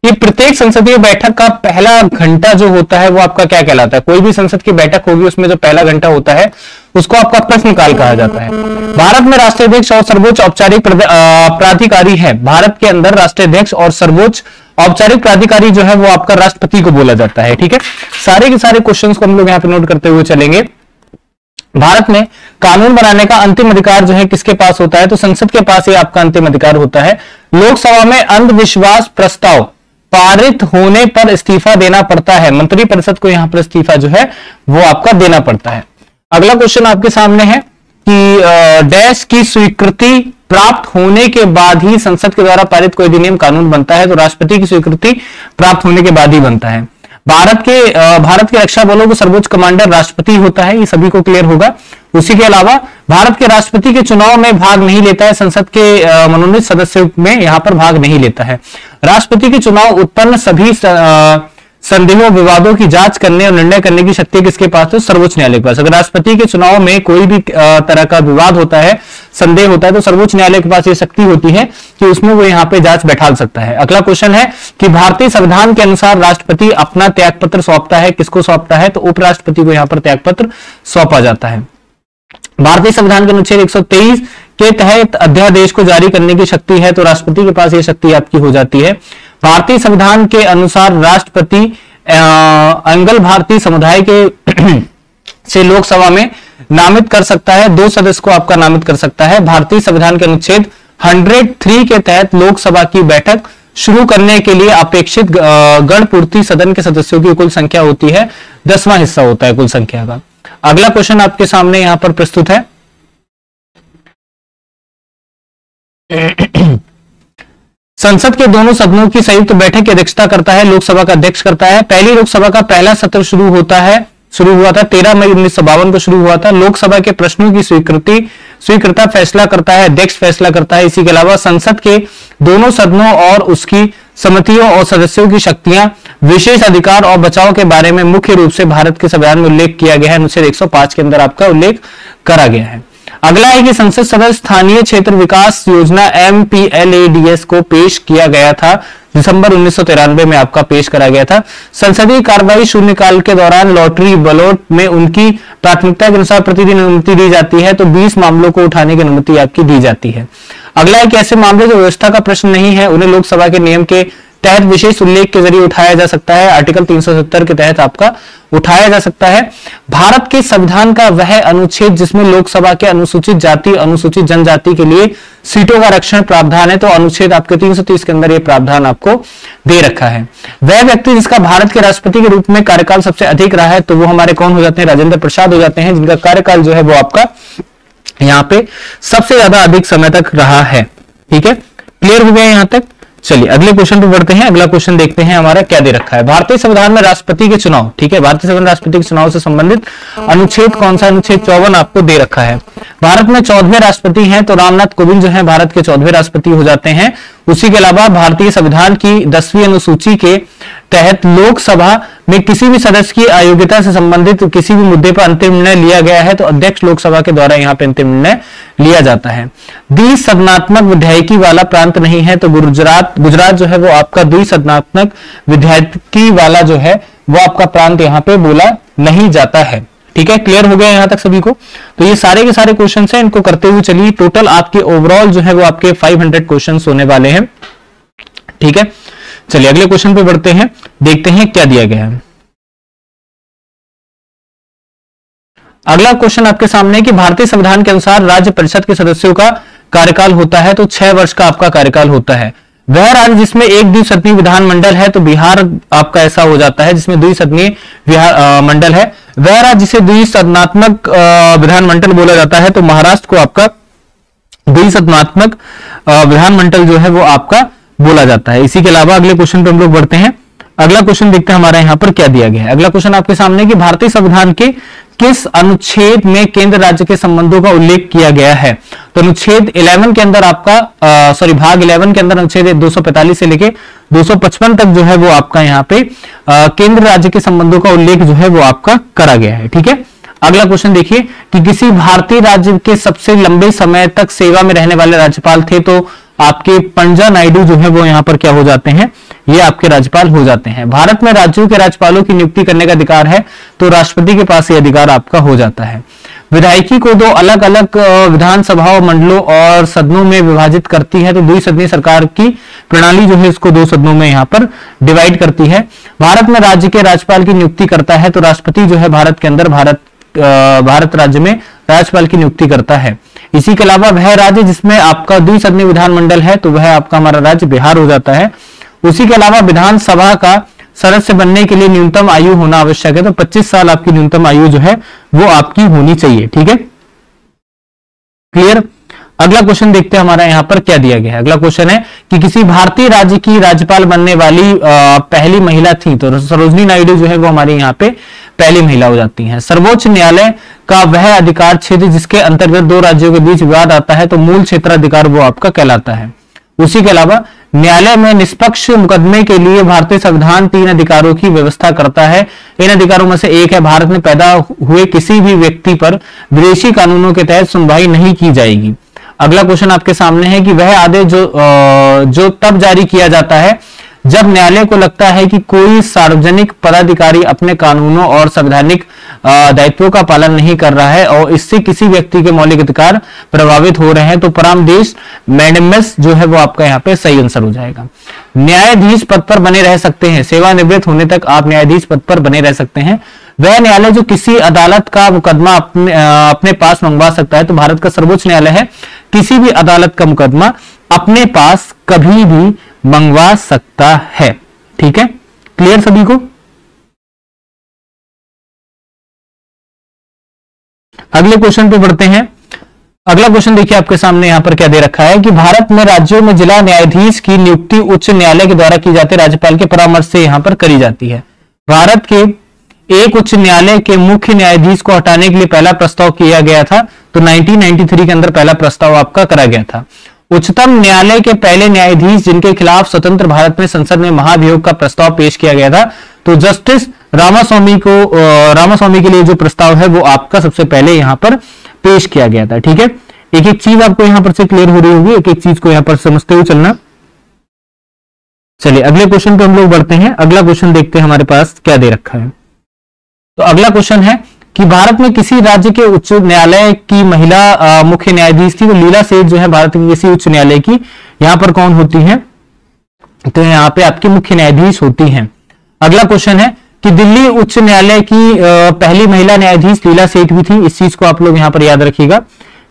कि प्रत्येक संसदीय बैठक का पहला घंटा जो होता है वो आपका क्या कहलाता है? कोई भी संसद की बैठक होगी उसमें जो पहला घंटा होता है उसको आपका प्रश्नकाल कहा जाता है। भारत में राष्ट्राध्यक्ष और सर्वोच्च औपचारिक प्राधिकारी है। भारत के अंदर राष्ट्राध्यक्ष और सर्वोच्च औपचारिक प्राधिकारी जो है वो आपका राष्ट्रपति को बोला जाता है। ठीक है, सारे के सारे क्वेश्चंस को हम लोग यहाँ पे नोट करते हुए चलेंगे। भारत में कानून बनाने का अंतिम अधिकार जो है किसके पास होता है? तो संसद के पास ही आपका अंतिम अधिकार होता है। लोकसभा में अंधविश्वास प्रस्ताव पारित होने पर इस्तीफा देना पड़ता है। मंत्रिपरिषद को यहां पर इस्तीफा जो है वो आपका देना पड़ता है। अगला क्वेश्चन आपके सामने है कि डैश की स्वीकृति प्राप्त होने के बाद ही संसद के द्वारा पारित कोई अधिनियम कानून बनता है, तो राष्ट्रपति की स्वीकृति प्राप्त होने के बाद ही बनता है। भारत के रक्षा बलों को सर्वोच्च कमांडर राष्ट्रपति होता है, ये सभी को क्लियर होगा। उसी के अलावा भारत के राष्ट्रपति के चुनाव में भाग नहीं लेता है, संसद के मनोनीत सदस्यों में यहां पर भाग नहीं लेता है। राष्ट्रपति के चुनाव उत्पन्न सभी संदेहों विवादों की जांच करने और निर्णय करने की शक्ति किसके पास है? सर्वोच्च न्यायालय के पास। अगर राष्ट्रपति के चुनाव में कोई भी तरह का विवाद होता है, संदेह होता है, तो सर्वोच्च न्यायालय के पास ये शक्ति होती है कि उसमें वो यहाँ पे जांच बैठा सकता है। अगला क्वेश्चन है कि भारतीय संविधान के अनुसार राष्ट्रपति अपना त्यागपत्र सौंपता है, किसको सौंपता है? तो उपराष्ट्रपति को यहाँ पर त्यागपत्र सौंपा जाता है। भारतीय संविधान के अनुच्छेद 123 के तहत अध्यादेश को जारी करने की शक्ति है, तो राष्ट्रपति के पास ये शक्ति आपकी हो जाती है। भारतीय संविधान के अनुसार राष्ट्रपति अंगल भारतीय समुदाय के से लोकसभा में नामित कर सकता है, 2 सदस्य को आपका नामित कर सकता है। भारतीय संविधान के अनुच्छेद 103 के तहत लोकसभा की बैठक शुरू करने के लिए अपेक्षित गण पूर्ति सदन के सदस्यों की कुल संख्या होती है, 10वां हिस्सा होता है कुल संख्या का। अगला क्वेश्चन आपके सामने यहां पर प्रस्तुत है। संसद के दोनों सदनों की संयुक्त बैठक की अध्यक्षता करता है, लोकसभा का अध्यक्ष करता है। पहली लोकसभा का पहला सत्र शुरू हुआ था 13 मई 1952 को शुरू हुआ था। लोकसभा के प्रश्नों की स्वीकृता फैसला करता है, अध्यक्ष फैसला करता है। इसी के अलावा संसद के दोनों सदनों और उसकी समितियों और सदस्यों की शक्तियां, विशेष अधिकार और बचाव के बारे में मुख्य रूप से भारत के संविधान में उल्लेख किया गया है, अनुच्छेद 105 के अंदर आपका उल्लेख करा गया है। अगला है कि संसद सदस्य स्थानीय क्षेत्र विकास योजना MPLADS को पेश किया गया था, दिसंबर 1993 में आपका पेश करा गया था। संसदीय कार्रवाई शून्यकाल के दौरान लॉटरी बलोट में उनकी प्राथमिकता के अनुसार प्रतिदिन अनुमति दी जाती है, तो 20 मामलों को उठाने की अनुमति आपकी दी जाती है। अगला है कि ऐसे मामले जो व्यवस्था का प्रश्न नहीं है उन्हें लोकसभा के नियम के तहत विशेष उल्लेख के जरिए उठाया जा सकता है, आर्टिकल 370 के तहत आपका उठाया जा सकता है। भारत के संविधान का वह अनुच्छेद जिसमें लोकसभा के अनुसूचित जाति अनुसूचित जनजाति के लिए सीटों का आरक्षण प्रावधान है, तो अनुच्छेद आपके 330 के अंदर यह प्रावधान आपको दे रखा है। वह व्यक्ति जिसका भारत के राष्ट्रपति के रूप में कार्यकाल सबसे अधिक रहा है, तो वो हमारे कौन हो जाते हैं? राजेंद्र प्रसाद हो जाते हैं, जिनका कार्यकाल जो है वो आपका यहाँ पे सबसे ज्यादा अधिक समय तक रहा है। ठीक है, क्लियर हो गया यहां तक? चलिए अगले क्वेश्चन पे बढ़ते हैं। अगला क्वेश्चन देखते हैं हमारा क्या दे रखा है। भारतीय संविधान में राष्ट्रपति के चुनाव, ठीक है, भारतीय संविधान राष्ट्रपति के चुनाव से संबंधित अनुच्छेद कौन सा? अनुच्छेद 54 आपको दे रखा है। भारत में 14वें राष्ट्रपति हैं, तो रामनाथ कोविंद जो है भारत के 14वें राष्ट्रपति हो जाते हैं। उसी के अलावा भारतीय संविधान की 10वीं अनुसूची के तहत लोकसभा में किसी भी सदस्य की अयोग्यता से संबंधित किसी भी मुद्दे पर अंतिम निर्णय लिया गया है, तो अध्यक्ष लोकसभा के द्वारा यहाँ पे अंतिम निर्णय लिया जाता है। द्विसदनात्मक विधायकी वाला प्रांत नहीं है, तो गुजरात जो है वो आपका द्विसदनात्मक विधायकी वाला जो है वो आपका प्रांत यहाँ पे बोला नहीं जाता है। ठीक है, क्लियर हो गया यहां तक सभी को। तो ये सारे के सारे क्वेश्चन हैं, इनको करते हुए चलिए टोटल आपके ओवरऑल जो है वो आपके 500 क्वेश्चन होने वाले हैं। ठीक है, चलिए अगले क्वेश्चन पे बढ़ते हैं, देखते हैं क्या दिया गया है। अगला क्वेश्चन आपके सामने है कि भारतीय संविधान के अनुसार राज्य परिषद के सदस्यों का कार्यकाल होता है तो 6 वर्ष का आपका कार्यकाल होता है। वह राज्य जिसमें एक द्विसदनीय विधानमंडल है, तो बिहार आपका ऐसा हो जाता है जिसमें द्विसदनीय मंडल है। वह राज्य जिसे द्विसदनात्मक विधानमंडल बोला जाता है, तो महाराष्ट्र को आपका द्विसदनात्मक विधानमंडल जो है वो आपका बोला जाता है। इसी के अलावा अगले क्वेश्चन पे हम लोग बढ़ते हैं। अगला क्वेश्चन देखते हैं हमारा यहाँ पर क्या दिया गया है। अगला क्वेश्चन आपके सामने कि भारतीय संविधान के किस अनुच्छेद में केंद्र राज्य के संबंधों का उल्लेख किया गया है। तो अनुच्छेद 11 के अंदर आपका भाग 11 के अंदर अनुच्छेद 245 से लेके 255 तक जो है वो आपका यहाँ पे केंद्र राज्य के संबंधों का उल्लेख जो है वो आपका करा गया है। ठीक है, अगला क्वेश्चन देखिए कि किसी भारतीय राज्य के सबसे लंबे समय तक सेवा में रहने वाले राज्यपाल थे, तो आपके पंजा नायडू जो है वो यहाँ पर क्या हो जाते हैं, ये आपके राज्यपाल हो जाते हैं। भारत में राज्यों के राज्यपालों की नियुक्ति करने का अधिकार है, तो राष्ट्रपति के पास ये अधिकार आपका हो जाता है। विधायिकी को 2 अलग अलग विधानसभाओं, मंडलों और सदनों में विभाजित करती है, तो द्विसदनीय सरकार की प्रणाली जो है इसको 2 सदनों में यहाँ पर डिवाइड करती है। भारत में राज्य के राज्यपाल की नियुक्ति करता है, तो राष्ट्रपति जो है भारत के अंदर भारत राज्य में राज्यपाल की नियुक्ति करता है। इसी के अलावा वह राज्य जिसमें आपका द्विसदनीय विधानमंडल है, तो वह आपका हमारा राज्य बिहार हो जाता है। उसी के अलावा विधानसभा का सदस्य बनने के लिए न्यूनतम आयु होना आवश्यक है, तो 25 साल आपकी न्यूनतम आयु जो है वो आपकी होनी चाहिए। ठीक है, क्लियर। अगला क्वेश्चन देखते हैं हमारा यहाँ पर क्या दिया गया है। अगला क्वेश्चन है कि किसी भारतीय राज्य की राज्यपाल बनने वाली पहली महिला थी, तो सरोजिनी नायडू जो है वो हमारे यहाँ पे पहली महिला हो जाती हैं। सर्वोच्च न्यायालय का वह अधिकार क्षेत्र जिसके अंतर्गत 2 राज्यों के बीच विवाद आता है, तो मूल क्षेत्राधिकार वो आपका कहलाता है। उसी के अलावा न्यायालय में निष्पक्ष मुकदमे के लिए भारतीय संविधान 3 अधिकारों की व्यवस्था करता है। इन अधिकारों में से एक है, भारत में पैदा हुए किसी भी व्यक्ति पर विदेशी कानूनों के तहत सुनवाई नहीं की जाएगी। अगला क्वेश्चन आपके सामने है कि वह आदेश जो तब जारी किया जाता है जब न्यायालय को लगता है कि कोई सार्वजनिक पदाधिकारी अपने कानूनों और संवैधानिक दायित्वों का पालन नहीं कर रहा है और इससे किसी व्यक्ति के मौलिक अधिकार प्रभावित हो रहे हैं, तो परामर्श मैंडेमस जो है वो आपका यहाँ पे सही आंसर हो जाएगा। न्यायाधीश पद पर बने रह सकते हैं, सेवानिवृत्त होने तक आप न्यायाधीश पद पर बने रह सकते हैं। वह न्यायालय जो किसी अदालत का मुकदमा अपने पास मंगवा सकता है, तो भारत का सर्वोच्च न्यायालय है, किसी भी अदालत का मुकदमा अपने पास कभी भी मंगवा सकता है। ठीक है, क्लियर सभी को। अगले क्वेश्चन पे बढ़ते हैं। अगला क्वेश्चन देखिए आपके सामने यहां पर क्या दे रखा है कि भारत में राज्यों में जिला न्यायाधीश की नियुक्ति उच्च न्यायालय के द्वारा की जाती है, राज्यपाल के परामर्श से यहां पर करी जाती है। भारत के एक उच्च न्यायालय के मुख्य न्यायाधीश को हटाने के लिए पहला प्रस्ताव किया गया था, तो 1993 के अंदर पहला प्रस्ताव आपका करा गया था। उच्चतम न्यायालय के पहले न्यायाधीश जिनके खिलाफ स्वतंत्र भारत में संसद में महाभियोग का प्रस्ताव पेश किया गया था, तो जस्टिस रामास्वामी के लिए जो प्रस्ताव है वो आपका सबसे पहले यहां पर पेश किया गया था। ठीक है, एक एक चीज आपको यहां पर से क्लियर हो रही होगी, एक एक चीज को यहां पर समझते हुए चलना। चलिए अगले क्वेश्चन पे हम लोग बढ़ते हैं। अगला क्वेश्चन देखते हैं हमारे पास क्या दे रखा है। तो अगला क्वेश्चन है कि भारत में किसी राज्य के उच्च न्यायालय की महिला मुख्य न्यायाधीश थी, तो लीला सेठ जो है भारत के किसी उच्च न्यायालय की यहाँ पर कौन होती है, तो यहाँ पे आपकी मुख्य न्यायाधीश होती हैं। अगला क्वेश्चन है कि दिल्ली उच्च न्यायालय की पहली महिला न्यायाधीश लीला सेठ भी थी, इस चीज को आप लोग यहाँ पर याद रखिएगा।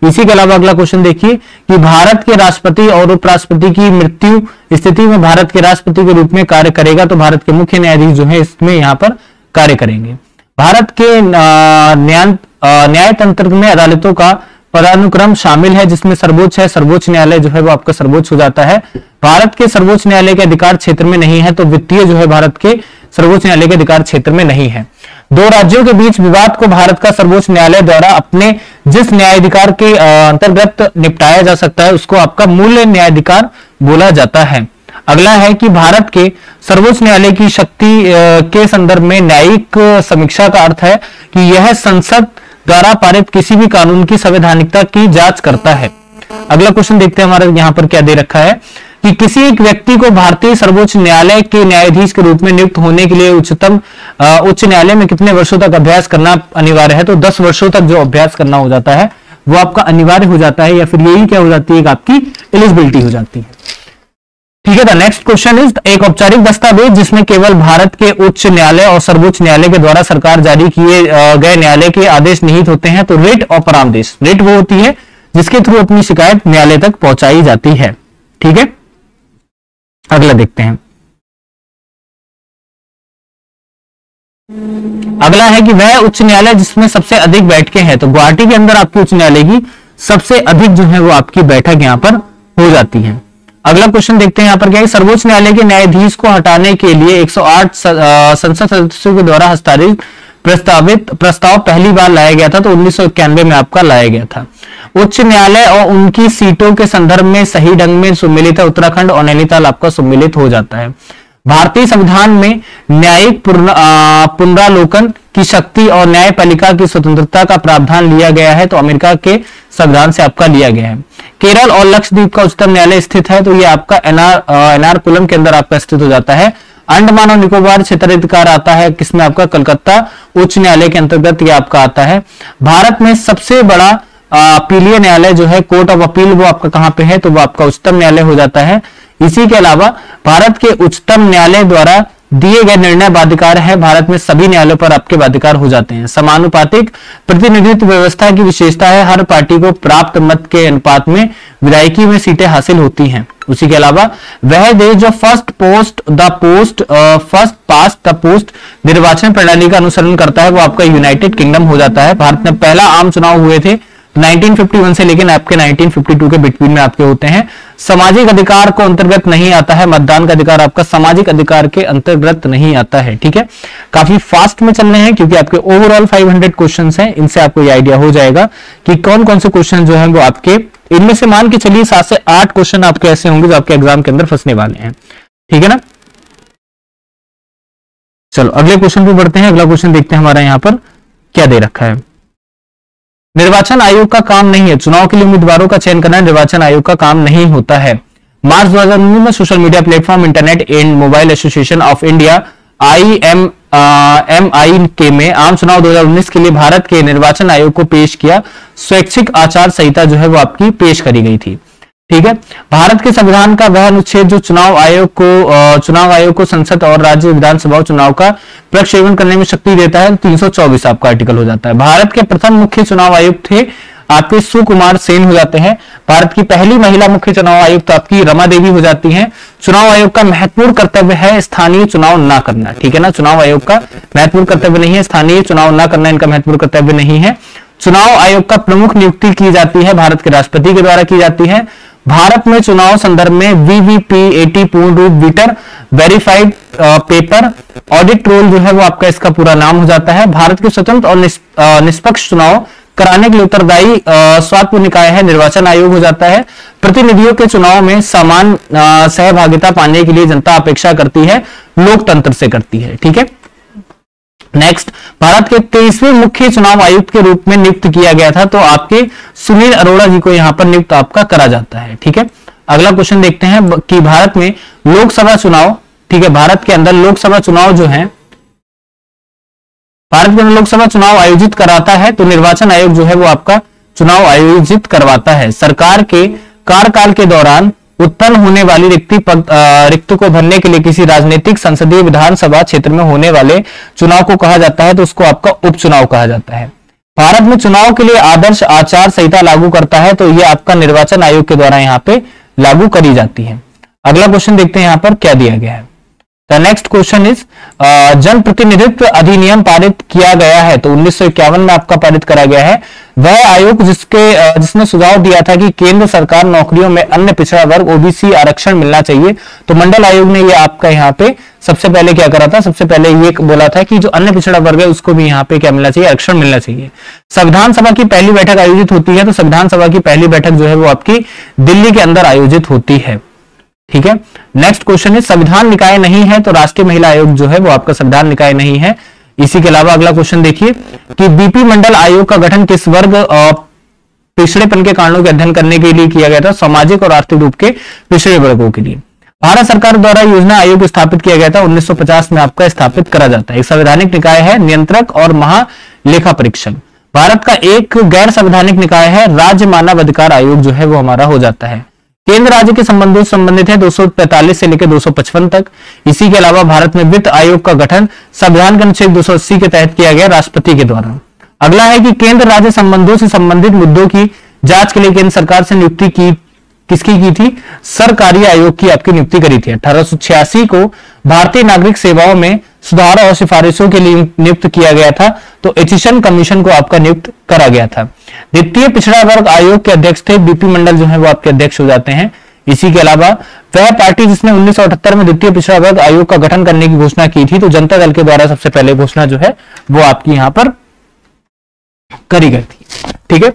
इसी के अलावा अगला क्वेश्चन देखिए कि भारत के राष्ट्रपति और उपराष्ट्रपति की मृत्यु स्थिति में भारत के राष्ट्रपति के रूप में कार्य करेगा, तो भारत के मुख्य न्यायाधीश जो है इसमें यहाँ पर कार्य करेंगे। भारत के न्याय तंत्र में अदालतों का पदानुक्रम शामिल है, जिसमें सर्वोच्च है, सर्वोच्च न्यायालय जो है वो आपका सर्वोच्च हो जाता है। भारत के सर्वोच्च न्यायालय के अधिकार क्षेत्र में नहीं है, तो वित्तीय जो है भारत के सर्वोच्च न्यायालय के अधिकार क्षेत्र में नहीं है। 2 राज्यों के बीच विवाद को भारत का सर्वोच्च न्यायालय द्वारा अपने जिस न्यायाधिकार के अंतर्गत निपटाया जा सकता है उसको आपका मूल न्यायाधिकार बोला जाता है। अगला है कि भारत के सर्वोच्च न्यायालय की शक्ति के संदर्भ में न्यायिक समीक्षा का अर्थ है कि यह संसद द्वारा पारित किसी भी कानून की संवैधानिकता की जांच करता है। अगला क्वेश्चन देखते हैं हमारे यहाँ पर क्या दे रखा है कि किसी एक व्यक्ति को भारतीय सर्वोच्च न्यायालय के न्यायाधीश के रूप में नियुक्त होने के लिए उच्च न्यायालय में कितने वर्षों तक अभ्यास करना अनिवार्य है? तो 10 वर्षों तक जो अभ्यास करना हो जाता है वो आपका अनिवार्य हो जाता है, या फिर यही क्या हो जाती है, आपकी एलिजिबिलिटी हो जाती है। ठीक है, नेक्स्ट क्वेश्चन इज एक औपचारिक दस्तावेज जिसमें केवल भारत के उच्च न्यायालय और सर्वोच्च न्यायालय के द्वारा सरकार जारी किए गए न्यायालय के आदेश निहित होते हैं। तो रिट और परामर्श, रिट वो होती है जिसके थ्रू अपनी शिकायत न्यायालय तक पहुंचाई जाती है। ठीक है, अगला देखते हैं। अगला है कि वह उच्च न्यायालय जिसमें सबसे अधिक बैठकें हैं। तो गुवाहाटी के अंदर आपके उच्च न्यायालय की सबसे अधिक जो है वो आपकी बैठक यहां पर हो जाती है। अगला क्वेश्चन देखते हैं यहां पर क्या है, सर्वोच्च न्यायालय के न्यायाधीश को हटाने के लिए 108 संसद सदस्यों के द्वारा हस्ताक्षरित प्रस्ताव पहली बार लाया गया था। तो 1991 में आपका लाया गया था। उच्च न्यायालय और उनकी सीटों के संदर्भ में सही ढंग में सम्मिलित है उत्तराखंड और नैनीताल आपका सम्मिलित हो जाता है। भारतीय संविधान में न्यायिक पुनरावलोकन की शक्ति और न्यायपालिका की स्वतंत्रता का प्रावधान लिया गया है। तो अमेरिका के संविधान से आपका लिया गया है। केरल और लक्षद्वीप का उच्चतम न्यायालय स्थित है। तो ये आपका एर्नाकुलम के अंदर आपका स्थित हो जाता है। अंडमान और निकोबार क्षेत्राधिकार आता है किसमें, आपका कलकत्ता उच्च न्यायालय के अंतर्गत ये आपका आता है। भारत में सबसे बड़ा अपीलीय न्यायालय जो है कोर्ट ऑफ अपील वो आपका कहां पे है, तो वो आपका उच्चतम न्यायालय हो जाता है। इसी के अलावा भारत के उच्चतम न्यायालय द्वारा दिए गए निर्णय बाध्यकार है। भारत में सभी न्यायालयों पर आपके बाध्यकार हो जाते हैं। समानुपातिक प्रतिनिधित्व व्यवस्था की विशेषता है, हर पार्टी को प्राप्त मत के अनुपात में विधायिकी में सीटें हासिल होती हैं। उसी के अलावा वह देश जो फर्स्ट पास्ट द पोस्ट निर्वाचन प्रणाली का अनुसरण करता है वो आपका यूनाइटेड किंगडम हो जाता है। भारत में पहला आम चुनाव हुए थे 1951 से लेकिन आपके 1952 के बिटवीन में आपके होते हैं। सामाजिक अधिकार को अंतर्गत नहीं आता है, मतदान का अधिकार आपका सामाजिक अधिकार के अंतर्गत नहीं आता है। ठीक है, काफी फास्ट में चल रहे हैं क्योंकि आपके ओवरऑल 500 क्वेश्चंस हैं। इनसे आपको ये आइडिया हो जाएगा कि कौन कौन से क्वेश्चन जो है वो आपके, इनमें से मान के चलिए 7 से 8 क्वेश्चन आपके ऐसे होंगे जो आपके एग्जाम के अंदर फंसने वाले हैं। ठीक है ना, चलो अगले क्वेश्चन पे बढ़ते हैं। अगला क्वेश्चन देखते हैं हमारा यहाँ पर क्या दे रखा है। निर्वाचन आयोग का काम नहीं है चुनाव के लिए उम्मीदवारों का चयन करना, निर्वाचन आयोग का काम नहीं होता है। मार्च 2019 में social media platform internet and mobile association of India IMI के में आम चुनाव 2019 के लिए भारत के निर्वाचन आयोग को पेश किया स्वैच्छिक आचार संहिता जो है वो आपकी पेश करी गई थी। ठीक है, भारत के संविधान का वह अनुच्छेद जो चुनाव आयोग को संसद और राज्य विधानसभा चुनाव का प्रक्षेपण करने में शक्ति देता है। 324 आपका आर्टिकल हो जाता है। भारत के प्रथम मुख्य चुनाव आयुक्त थे आपके सुकुमार सेन हो जाते हैं। भारत की पहली महिला मुख्य चुनाव आयुक्त आपकी रमा देवी हो जाती हैं। चुनाव आयोग का महत्वपूर्ण कर्तव्य है स्थानीय चुनाव ना करना। ठीक है ना, चुनाव आयोग का महत्वपूर्ण कर्तव्य नहीं है, स्थानीय चुनाव ना करना इनका महत्वपूर्ण कर्तव्य नहीं है। चुनाव आयोग का प्रमुख नियुक्ति की जाती है भारत के राष्ट्रपति के द्वारा की जाती है। भारत में चुनाव संदर्भ में VVPAT पूर्ण रूप वीटर वेरीफाइड पेपर ऑडिट रोल जो है वो आपका इसका पूरा नाम हो जाता है। भारत के स्वतंत्र और निष्पक्ष चुनाव कराने के लिए उत्तरदायी स्वायत्त निकाय है निर्वाचन आयोग हो जाता है। प्रतिनिधियों के चुनाव में समान सहभागिता पाने के लिए जनता अपेक्षा करती है, लोकतंत्र से करती है। ठीक है, नेक्स्ट, भारत के 23वें मुख्य चुनाव आयुक्त के रूप में नियुक्त किया गया था। तो आपके सुनील अरोड़ा जी को यहां पर नियुक्त आपका करा जाता है। ठीक है, अगला क्वेश्चन देखते हैं कि भारत में लोकसभा चुनाव, ठीक है, भारत के अंदर लोकसभा चुनाव जो है, भारत के अंदर लोकसभा चुनाव आयोजित कराता है तो निर्वाचन आयोग जो है वो आपका चुनाव आयोजित करवाता है। सरकार के कार्यकाल के दौरान उत्पन्न होने वाली रिक्त को भरने के लिए किसी राजनीतिक संसदीय विधानसभा क्षेत्र में होने वाले चुनाव को कहा जाता है तो उसको आपका उपचुनाव कहा जाता है। भारत में चुनाव के लिए आदर्श आचार संहिता लागू करता है तो यह आपका निर्वाचन आयोग के द्वारा यहाँ पे लागू करी जाती है। अगला क्वेश्चन देखते हैं यहाँ पर क्या दिया गया है। द नेक्स्ट क्वेश्चन इज जन प्रतिनिधित्व अधिनियम पारित किया गया है तो 1951 में आपका पारित करा गया है। वह आयोग जिसने सुझाव दिया था कि केंद्र सरकार नौकरियों में अन्य पिछड़ा वर्ग OBC आरक्षण मिलना चाहिए तो मंडल आयोग ने ये आपका यहाँ पे सबसे पहले क्या करा था, सबसे पहले ये बोला था कि जो अन्य पिछड़ा वर्ग है उसको भी यहाँ पे क्या मिलना चाहिए, आरक्षण मिलना चाहिए। संविधान सभा की पहली बैठक आयोजित होती है तो संविधान सभा की पहली बैठक जो है वो आपकी दिल्ली के अंदर आयोजित होती है। ठीक है, नेक्स्ट क्वेश्चन है संविधान निकाय नहीं है तो राष्ट्रीय महिला आयोग जो है वो आपका संविधान निकाय नहीं है। इसी के अलावा अगला क्वेश्चन देखिए कि बीपी मंडल आयोग का गठन किस वर्ग पिछड़ेपन के कारणों के अध्ययन करने के लिए किया गया था, सामाजिक और आर्थिक रूप के पिछड़े वर्गों के लिए। भारत सरकार द्वारा योजना आयोग स्थापित किया गया था, 1950 में आपका स्थापित करा जाता है। एक संवैधानिक निकाय है नियंत्रक और महालेखा परीक्षक। भारत का एक गैर संवैधानिक निकाय है राज्य मानव अधिकार आयोग, जो है वो हमारा हो जाता है। केंद्र राज्य के संबंधों से संबंधित है 245 से लेकर 255 तक। इसी के अलावा भारत में वित्त आयोग का गठन संविधान के अनुच्छेद 280 के तहत किया गया राष्ट्रपति के द्वारा। अगला है कि केंद्र राज्य संबंधों से संबंधित मुद्दों की जांच के लिए केंद्र सरकार से नियुक्ति की किसकी की थी? सरकारी आयोग की आपकी नियुक्ति करी थी। 1886 को भारतीय नागरिक सेवाओं में सुधार और सिफारिशों के लिए नियुक्त किया गया था, तो एथिशन कमीशन को आपका नियुक्त करा गया था। द्वितीय पिछड़ा वर्ग आयोग के अध्यक्ष थे बीपी मंडल, जो है वो आपके अध्यक्ष हो जाते हैं। इसी के अलावा वह पार्टी जिसने 1978 में द्वितीय पिछड़ा वर्ग आयोग का गठन करने की घोषणा की थी, तो जनता दल के द्वारा सबसे पहले घोषणा जो है वो आपकी यहां पर करी गई थी। ठीक है,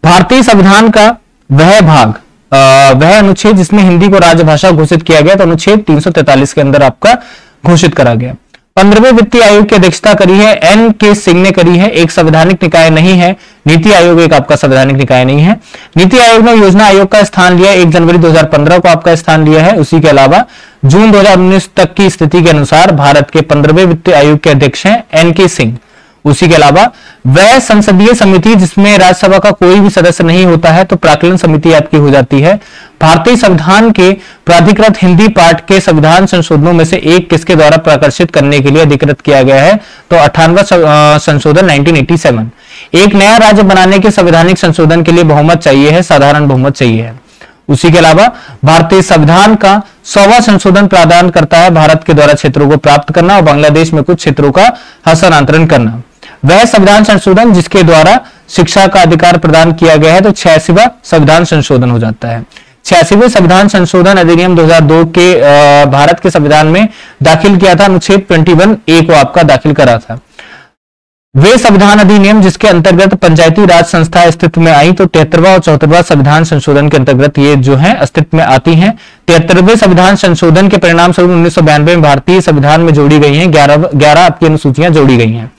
भारतीय संविधान का वह भाग वह अनुच्छेद जिसमें हिंदी को राजभाषा घोषित किया गया, तो अनुच्छेद 343 के अंदर आपका घोषित करा गया। 15वें वित्तीय आयोग की अध्यक्षता करी है एन के सिंह ने करी है। एक संवैधानिक निकाय नहीं है, नीति आयोग एक आपका संवैधानिक निकाय नहीं है। नीति आयोग ने योजना आयोग का स्थान लिया, 1 जनवरी 2015 को आपका स्थान लिया है। उसी के अलावा जून 2019 तक की स्थिति के अनुसार भारत के 15वें वित्तीय आयोग के अध्यक्ष हैं एन के सिंह। उसी के अलावा वह संसदीय समिति जिसमें राज्यसभा का कोई भी सदस्य नहीं होता है, तो प्राक्कलन समिति आपकी हो जाती है। भारतीय संविधान के प्राधिकृत हिंदी पाठ के संविधान संशोधनों में से एक किसके द्वारा प्रकाशित करने के लिए अधिकृत किया गया है, तो 98वां संशोधन 1987। एक नया राज्य बनाने के संवैधानिक संशोधन के लिए बहुमत चाहिए है, साधारण बहुमत चाहिए है। उसी के अलावा भारतीय संविधान का 100वां संशोधन प्रदान करता है भारत के द्वारा क्षेत्रों को प्राप्त करना और बांग्लादेश में कुछ क्षेत्रों का हस्तांतरण करना। वह संविधान संशोधन जिसके द्वारा शिक्षा का अधिकार प्रदान किया गया है, तो 86वां संविधान संशोधन हो जाता है। 86वें संविधान संशोधन अधिनियम 2002 के भारत के संविधान में दाखिल किया था, अनुच्छेद 21A को आपका दाखिल करा था। वे संविधान अधिनियम जिसके अंतर्गत पंचायती राज संस्था अस्तित्व में आई, तो 73वां और 74वां संविधान संशोधन के अंतर्गत ये जो है अस्तित्व में आती हैं। 73वें संविधान संशोधन के परिणाम स्वरूप 1992 में भारतीय संविधान में जोड़ी गई हैं 11 आपकी अनुसूचियां जोड़ी गई हैं।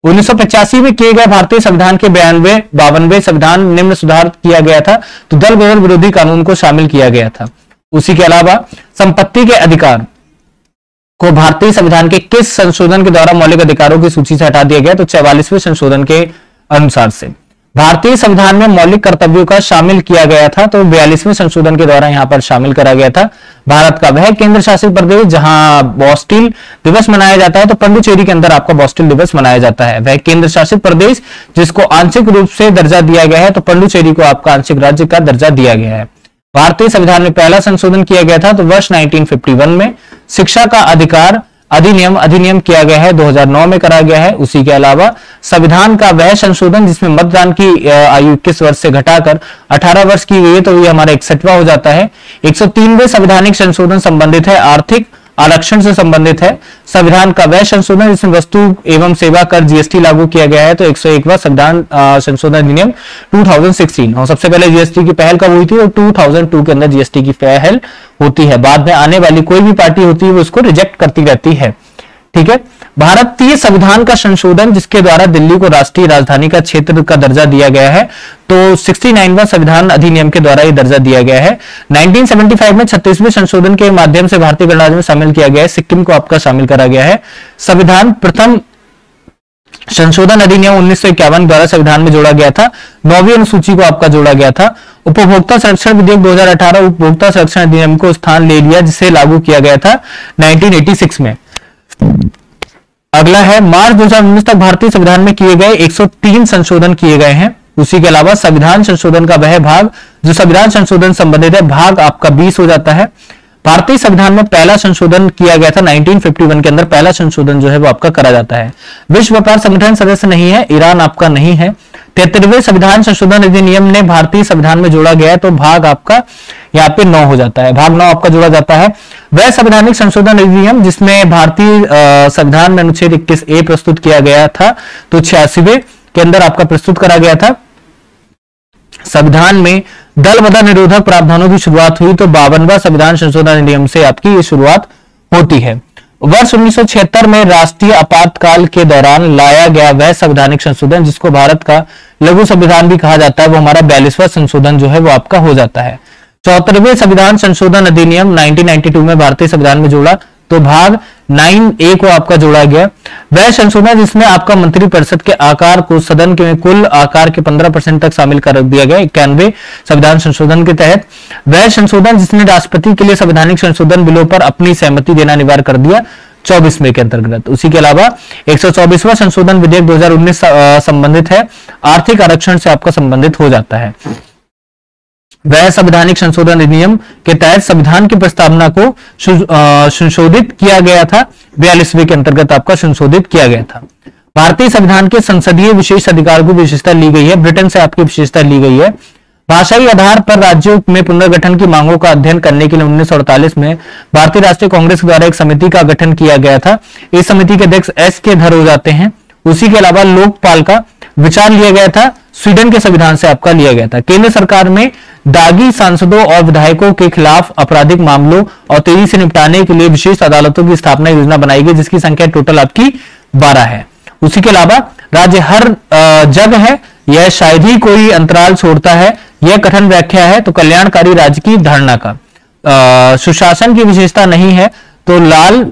1985 में किए गए भारतीय संविधान के 52वें संविधान निम्न सुधार किया गया था, तो दल बदल विरोधी कानून को शामिल किया गया था। उसी के अलावा संपत्ति के अधिकार को भारतीय संविधान के किस संशोधन के द्वारा मौलिक अधिकारों की सूची से हटा दिया गया, तो 44वें संशोधन के अनुसार से। भारतीय संविधान में मौलिक कर्तव्यों का शामिल किया गया था, तो 42वें संशोधन के द्वारा यहां पर शामिल करा गया था। भारत का वह केंद्र शासित प्रदेश जहां बॉस्टिल दिवस मनाया जाता है, तो पंडुचेरी के अंदर आपका बॉस्टिल दिवस मनाया जाता है। वह केंद्र शासित प्रदेश जिसको आंशिक रूप से दर्जा दिया गया है, तो पंडुचेरी को आपका आंशिक राज्य का दर्जा दिया गया है। भारतीय संविधान में पहला संशोधन किया गया था, तो वर्ष 1951 में। शिक्षा का अधिकार अधिनियम किया गया है, 2009 में करा गया है। उसी के अलावा संविधान का वह संशोधन जिसमें मतदान की आयु 21 वर्ष से घटाकर 18 वर्ष की गई है, तो ये हमारा 61वां हो जाता है। 103वें संवैधानिक संशोधन संबंधित है आर्थिक आरक्षण से संबंधित है। संविधान का वह संशोधन जिसमें वस्तु एवं सेवा कर जीएसटी लागू किया गया है, तो 101वां संविधान संशोधन अधिनियम 2016। और सबसे पहले जीएसटी की पहल कब हुई थी, और 2002 के अंदर जीएसटी की पहल होती है। बाद में आने वाली कोई भी पार्टी होती है वो उसको रिजेक्ट करती रहती है। ठीक है, भारतीय संविधान का संशोधन जिसके द्वारा दिल्ली को राष्ट्रीय राजधानी का क्षेत्र का दर्जा दिया गया है, तो 69वां संविधान अधिनियम के द्वारा यह दर्जा दिया गया है। 1975 में 36वें संशोधन के माध्यम से भारतीय गणराज्य में शामिल किया गया है, सिक्किम को आपका शामिल करा गया है। संविधान प्रथम संशोधन अधिनियम 1951 द्वारा संविधान में जोड़ा गया था, 9वीं अनुसूची को आपका जोड़ा गया था। उपभोक्ता संरक्षण विधेयक 2018 उपभोक्ता संरक्षण अधिनियम को स्थान ले लिया, जिसे लागू किया गया था 1986 में। अगला है मार्च 2019 तक भारतीय संविधान में किए गए 103 संशोधन किए गए हैं। उसी के अलावा संविधान संशोधन का वह भाग जो संविधान संशोधन संबंधित है, भाग आपका 20 हो जाता है। भारतीय संविधान में पहला संशोधन किया गया था 1951 के अंदर, पहला संशोधन जो है वो आपका करा जाता है। विश्व व्यापार संगठन सदस्य नहीं है, ईरान आपका नहीं है। 73वें संविधान संशोधन अधिनियम ने भारतीय संविधान में जोड़ा गया है, तो भाग आपका यहाँ पे 9 हो जाता है, भाग 9 आपका जोड़ा जाता है। वह संवैधानिक संशोधन अधिनियम जिसमें भारतीय संविधान में अनुच्छेद 21A प्रस्तुत किया गया था, तो 86वें के अंदर आपका प्रस्तुत करा गया था। संविधान में दल बदल निरोधक प्रावधानों की शुरुआत हुई, तो 52वां संविधान संशोधन अधिनियम से आपकी ये शुरुआत होती है। वर्ष 1976 में राष्ट्रीय आपातकाल के दौरान लाया गया वह संवैधानिक संशोधन जिसको भारत का लघु संविधान भी कहा जाता है, वो हमारा 42वां संशोधन जो है वो आपका हो जाता है। 74वें संविधान संशोधन अधिनियम 1992 में भारतीय संविधान में जोड़ा, तो भाग 9A को आपका जोड़ा गया। वह संशोधन जिसमें आपका मंत्रिपरिषद के आकार को सदन के कुल आकार के 15% तक शामिल कर दिया गया 91वें संविधान संशोधन के तहत। वह संशोधन जिसने राष्ट्रपति के लिए संवैधानिक संशोधन बिलों पर अपनी सहमति देना अनिवार्य कर दिया 24वें के अंतर्गत। उसी के अलावा 124वां संशोधन विधेयक 2019 संबंधित है, आर्थिक आरक्षण से आपका संबंधित हो जाता है। वह संवैधानिक संशोधन अधिनियम के तहत संविधान की प्रस्तावना को संशोधित किया गया था, 42वें के अंतर्गत आपका संशोधित किया गया था। भारतीय संविधान के संसदीय विशेष अधिकार को विशेषता ली गई है, ब्रिटेन से आपकी विशेषता ली गई है। भाषाई आधार पर राज्यों में पुनर्गठन की मांगों का अध्ययन करने के लिए 1948 में भारतीय राष्ट्रीय कांग्रेस द्वारा एक समिति का गठन किया गया था। इस समिति के अध्यक्ष एस के धर हो जाते हैं। उसी के अलावा लोकपाल का विचार लिया गया था, स्वीडन के संविधान से आपका लिया गया था। केंद्र सरकार में दागी सांसदों और विधायकों के खिलाफ आपराधिक मामलों और तेजी से निपटाने के लिए विशेष अदालतों की स्थापना योजना बनाई गई, जिसकी संख्या टोटल आपकी 12 है। उसी के अलावा राज्य हर जग है, यह शायद ही कोई अंतराल छोड़ता है, यह कथन व्याख्या है, तो कल्याणकारी राज्य की धारणा का। सुशासन की विशेषता नहीं है, तो लाल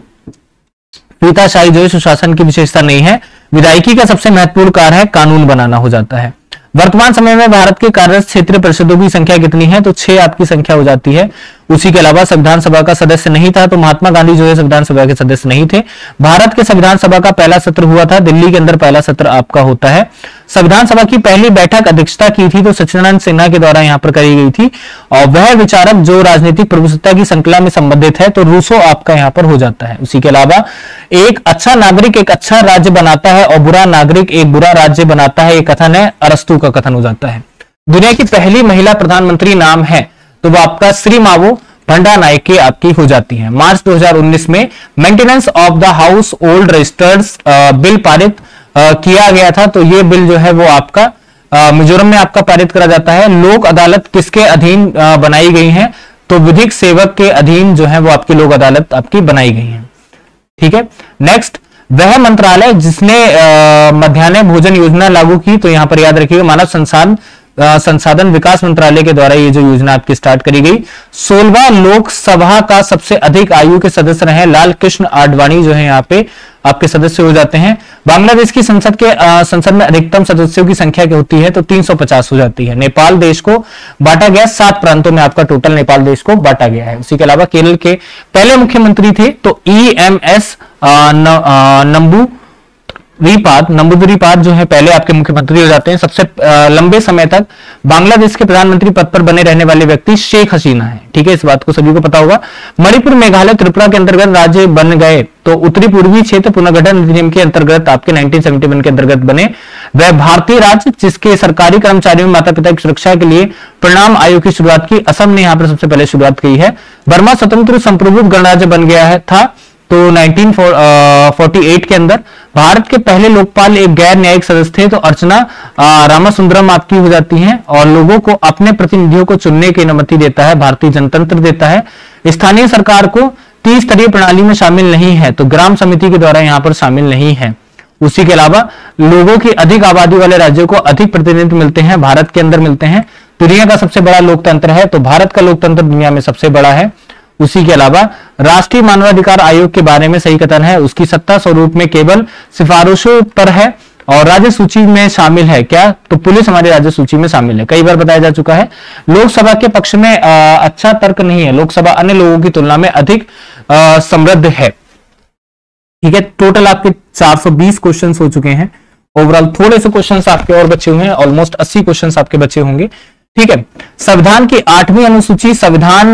फीताशाही जो है सुशासन की विशेषता नहीं है। विधायिकी का सबसे महत्वपूर्ण कार्य है कानून बनाना हो जाता है। वर्तमान समय में भारत के कार्यरत क्षेत्रीय परिषदों की संख्या कितनी है, तो 6 आपकी संख्या हो जाती है। उसी के अलावा संविधान सभा का सदस्य नहीं था, तो महात्मा गांधी जो है संविधान सभा के सदस्य नहीं थे। भारत के संविधान सभा का पहला सत्र हुआ था, दिल्ली के अंदर पहला सत्र आपका होता है। संविधान सभा की पहली बैठक अध्यक्षता की थी तो सच्चिदानंद सिन्हा के द्वारा यहाँ पर करी गई थी, और वह विचारक जो राजनीतिक प्रभुसत्ता की श्रृंखला में संबंधित है, तो रूसो आपका यहाँ पर हो जाता है। उसी के अलावा एक अच्छा नागरिक एक अच्छा राज्य बनाता है और बुरा नागरिक एक बुरा राज्य बनाता है, ये कथन है, अरस्तु का कथन हो जाता है। दुनिया की पहली महिला प्रधानमंत्री नाम है, तो वो आपका श्री मावो भंडारनायके आपकी हो जाती है। मार्च 2019 में maintenance of the household registers bill पारित किया गया था, तो ये बिल जो है वो आपका मिजोरम में आपका पारित करा जाता है। लोक अदालत किसके अधीन बनाई गई है, तो विधिक सेवक के अधीन जो है वो आपकी लोक अदालत आपकी बनाई गई है। ठीक है, नेक्स्ट, वह मंत्रालय जिसने मध्याह्न भोजन योजना लागू की, तो यहां पर याद रखिएगा मानव संसाधन विकास मंत्रालय के द्वारा ये जो योजना आपकी स्टार्ट करी गई। 16वां लोकसभा का सबसे अधिक आयु के सदस्य रहे लाल कृष्ण आडवाणी जो है यहाँ पे आपके सदस्य हो जाते हैं। बांग्लादेश की संसद में अधिकतम सदस्यों की संख्या क्या होती है, तो 350 हो जाती है। नेपाल देश को बांटा गया 7 प्रांतों में, आपका टोटल नेपाल देश को बांटा गया है। उसी के अलावा केरल के पहले मुख्यमंत्री थे तो EMS नंबूदिरीपाद जो है पहले आपके मुख्यमंत्री हो जाते हैं। सबसे लंबे समय तक बांग्लादेश के प्रधानमंत्री पद पर बने रहने वाले व्यक्ति शेख हसीना है। ठीक है, इस बात को सभी को पता होगा। मणिपुर, मेघालय, त्रिपुरा के अंतर्गत राज्य बन गए, तो उत्तरी पूर्वी क्षेत्र पुनर्गठन अधिनियम के अंतर्गत आपके 1971 के अंतर्गत बने। वह भारतीय राज्य जिसके सरकारी कर्मचारियों में माता पिता की सुरक्षा के लिए परिणाम आयोग की शुरुआत की, असम ने यहाँ पर सबसे पहले शुरुआत की है। बर्मा स्वतंत्र संप्रभुत्व गणराज्य बन गया था, तो 1948 के अंदर। भारत के पहले लोकपाल एक गैर न्यायिक सदस्य थे, तो अर्चना रामासुंदरम आपकी हो जाती हैं, और लोगों को अपने प्रतिनिधियों को चुनने की अनुमति देता है, भारतीय जनतंत्र देता है। स्थानीय सरकार को 30 स्तरीय प्रणाली में शामिल नहीं है, तो ग्राम समिति के द्वारा यहां पर शामिल नहीं है। उसी के अलावा लोगों की अधिक आबादी वाले राज्यों को अधिक प्रतिनिधित्व मिलते हैं, भारत के अंदर मिलते हैं। दुनिया का सबसे बड़ा लोकतंत्र है, तो भारत का लोकतंत्र दुनिया में सबसे बड़ा है। उसी के अलावा राष्ट्रीय मानवाधिकार आयोग के बारे में सही कथन है, उसकी सत्ता स्वरूप में केवल सिफारिशों पर है और राज्य सूची में शामिल है क्या, तो पुलिस हमारी राज्य सूची में शामिल है, कई बार बताया जा चुका है। लोकसभा के पक्ष में अच्छा तर्क नहीं है, लोकसभा अन्य लोगों की तुलना में अधिक समृद्ध है। ठीक है, टोटल आपके 420 क्वेश्चन हो चुके हैं। ओवरऑल थोड़े से क्वेश्चन आपके और बचे हुए हैं, ऑलमोस्ट 80 क्वेश्चन आपके बचे होंगे। ठीक है, संविधान की 8वीं अनुसूची संविधान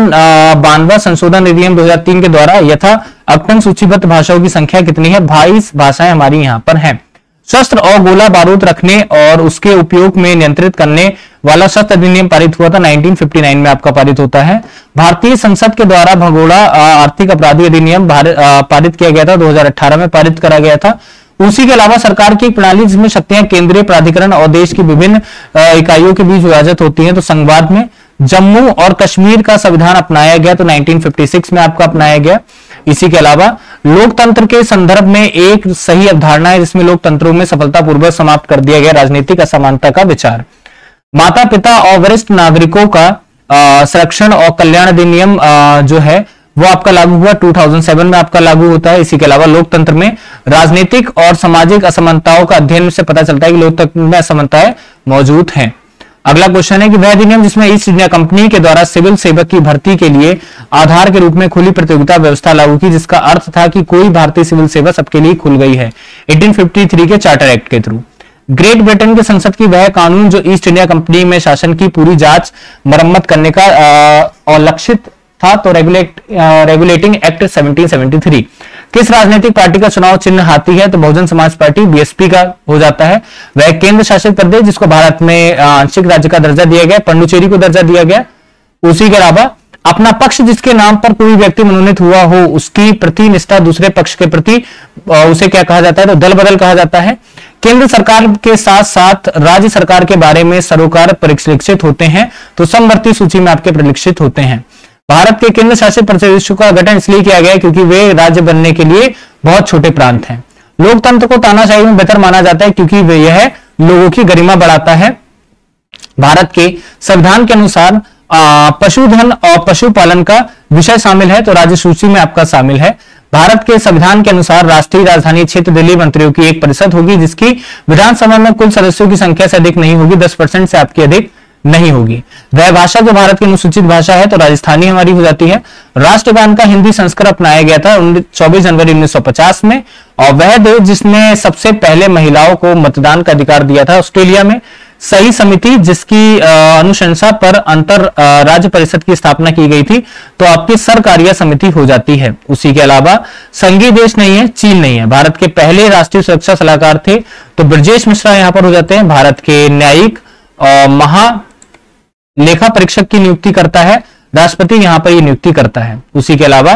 92 संशोधन अधिनियम 2003 के द्वारा यथा अकटन सूचीबद्ध भाषाओं की संख्या कितनी है, 22 भाषाएं हमारी यहां पर हैं। शस्त्र और गोला बारूद रखने और उसके उपयोग में नियंत्रित करने वाला शस्त्र अधिनियम पारित हुआ था 1959 में आपका पारित होता है। भारतीय संसद के द्वारा भगोड़ा आर्थिक अपराधी अधिनियम पारित किया गया था, 2018 में पारित करा गया था। उसी के अलावा सरकार की एक प्रणाली जिसमें शक्तियां केंद्रीय प्राधिकरण और देश की विभिन्न इकाइयों के बीच विभाजित होती हैं, तो संघवाद में जम्मू और कश्मीर का संविधान अपनाया गया, तो 1956 में आपका अपनाया गया। इसी के अलावा लोकतंत्र के संदर्भ में एक सही अवधारणा है जिसमें लोकतंत्रों में सफलतापूर्वक समाप्त कर दिया गया राजनीतिक असमानता का विचार। माता पिता और वरिष्ठ नागरिकों का संरक्षण और कल्याण अधिनियम जो है वो आपका लागू हुआ 2007 में आपका लागू होता है। इसी के अलावा लोकतंत्र में राजनीतिक और सामाजिक असमानताओं का अध्ययन से पता चलता है कि लोकतंत्र में असमानताएं मौजूद हैं। अगला क्वेश्चन है कि वह अधिनियम जिसमें ईस्ट इंडिया कंपनी के द्वारा सिविल सेवक की भर्ती के लिए आधार के रूप में खुली प्रतियोगिता व्यवस्था लागू की, जिसका अर्थ था कि कोई भारतीय सिविल सेवा सबके लिए खुल गई है 1853 के चार्टर एक्ट के थ्रू। ग्रेट ब्रिटेन के संसद की वह कानून जो ईस्ट इंडिया कंपनी में शासन की पूरी जांच मरम्मत करने का और लक्षित था, तो रेगुलेटिंग एक्ट 1773। किस राजनीतिक पार्टी का चुनाव चिन्ह हाथी है, तो बहुजन समाज पार्टी बीएसपी का हो जाता है। वह केंद्र शासित प्रदेश जिसको भारत में आंशिक राज्य का दर्जा दिया गया, पंडुचेरी को दर्जा दिया गया। उसी के अलावा अपना पक्ष जिसके नाम पर कोई व्यक्ति मनोनीत हुआ हो उसकी प्रति निष्ठा दूसरे पक्ष के प्रति उसे क्या कहा जाता है, तो दल बदल कहा जाता है। केंद्र सरकार के साथ साथ राज्य सरकार के बारे में सरोकार परिलक्षित होते हैं, तो समवर्ती सूची में आपके परिलक्षित होते हैं। भारत के केंद्र शासित प्रदेशों का गठन इसलिए किया गया क्योंकि वे राज्य बनने के लिए बहुत छोटे प्रांत हैं। लोकतंत्र को तानाशाही में बेहतर माना जाता है क्योंकि वे यह लोगों की गरिमा बढ़ाता है। भारत के संविधान के अनुसार पशुधन और पशुपालन का विषय शामिल है, तो राज्य सूची में आपका शामिल है। भारत के संविधान के अनुसार राष्ट्रीय राजधानी क्षेत्र दिल्ली मंत्रियों की एक परिषद होगी जिसकी विधानसभा में कुल सदस्यों की संख्या से अधिक नहीं होगी, 10% से आपकी अधिक नहीं होगी। वह भाषा जो भारत की अनुसूचित भाषा है तो राजस्थानी हमारी हो जाती है। राष्ट्रगान का हिंदी संस्करण अपनाया गया था 24 जनवरी 1950 में, और वह देश जिसने सबसे पहले महिलाओं को मतदान का अधिकार दिया था ऑस्ट्रेलिया में। सही समिति जिसकी अनुशंसा पर अंतर राज्य परिषद की स्थापना की गई थी, तो आपकी सरकारिया समिति हो जाती है। उसी के अलावा संघीय देश नहीं है, चीन नहीं है। भारत के पहले राष्ट्रीय सुरक्षा सलाहकार थे, तो ब्रजेश मिश्रा यहां पर हो जाते हैं। भारत के न्यायिक और महा लेखा परीक्षक की नियुक्ति करता है राष्ट्रपति, यहां पर ये नियुक्ति करता है। उसी के अलावा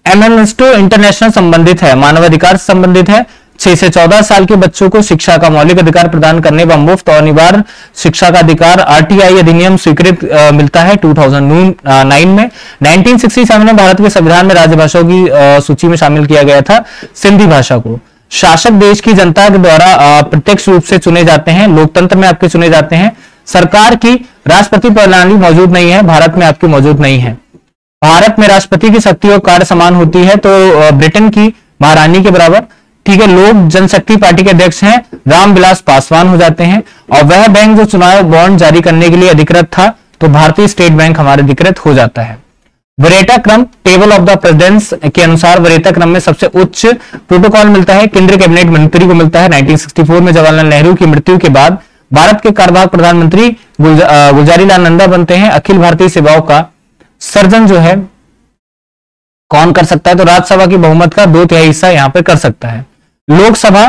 एमनेस्टी इंटरनेशनल संबंधित है, मानवाधिकार से संबंधित है। 6 से 14 साल के बच्चों को शिक्षा का मौलिक अधिकार प्रदान करने व मुफ्त और अनिवार्य शिक्षा का अधिकार आरटीआई अधिनियम स्वीकृत मिलता है 2009 में। 1967 में भारत के संविधान में राजभाषाओं की सूची में शामिल किया गया था सिंधी भाषा को। शासक देश की जनता के द्वारा प्रत्यक्ष रूप से चुने जाते हैं, लोकतंत्र में आपके चुने जाते हैं। सरकार की राष्ट्रपति प्रणाली मौजूद नहीं है, भारत में आपकी मौजूद नहीं है। भारत में राष्ट्रपति की शक्ति और कार्य समान होती है, तो ब्रिटेन की महारानी के बराबर। ठीक है, लोक जनशक्ति पार्टी के अध्यक्ष हैं रामविलास पासवान हो जाते हैं। और वह बैंक जो चुनाव बॉन्ड जारी करने के लिए अधिकृत था, तो भारतीय स्टेट बैंक हमारे अधिकृत हो जाता है। वरीयता क्रम टेबल ऑफ द प्रेसिडेंट्स के अनुसार वरीयता क्रम में सबसे उच्च प्रोटोकॉल मिलता है केंद्रीय कैबिनेट मंत्री को मिलता है। 1964 में जवाहरलाल नेहरू की मृत्यु के बाद भारत के कार्यवाहक प्रधानमंत्री गुलजारीलाल नंदा बनते हैं। अखिल भारतीय सेवाओं का सर्जन जो है कौन कर सकता है, तो राज्यसभा की बहुमत का 2/3 हिस्सा यहां पर कर सकता है। लोकसभा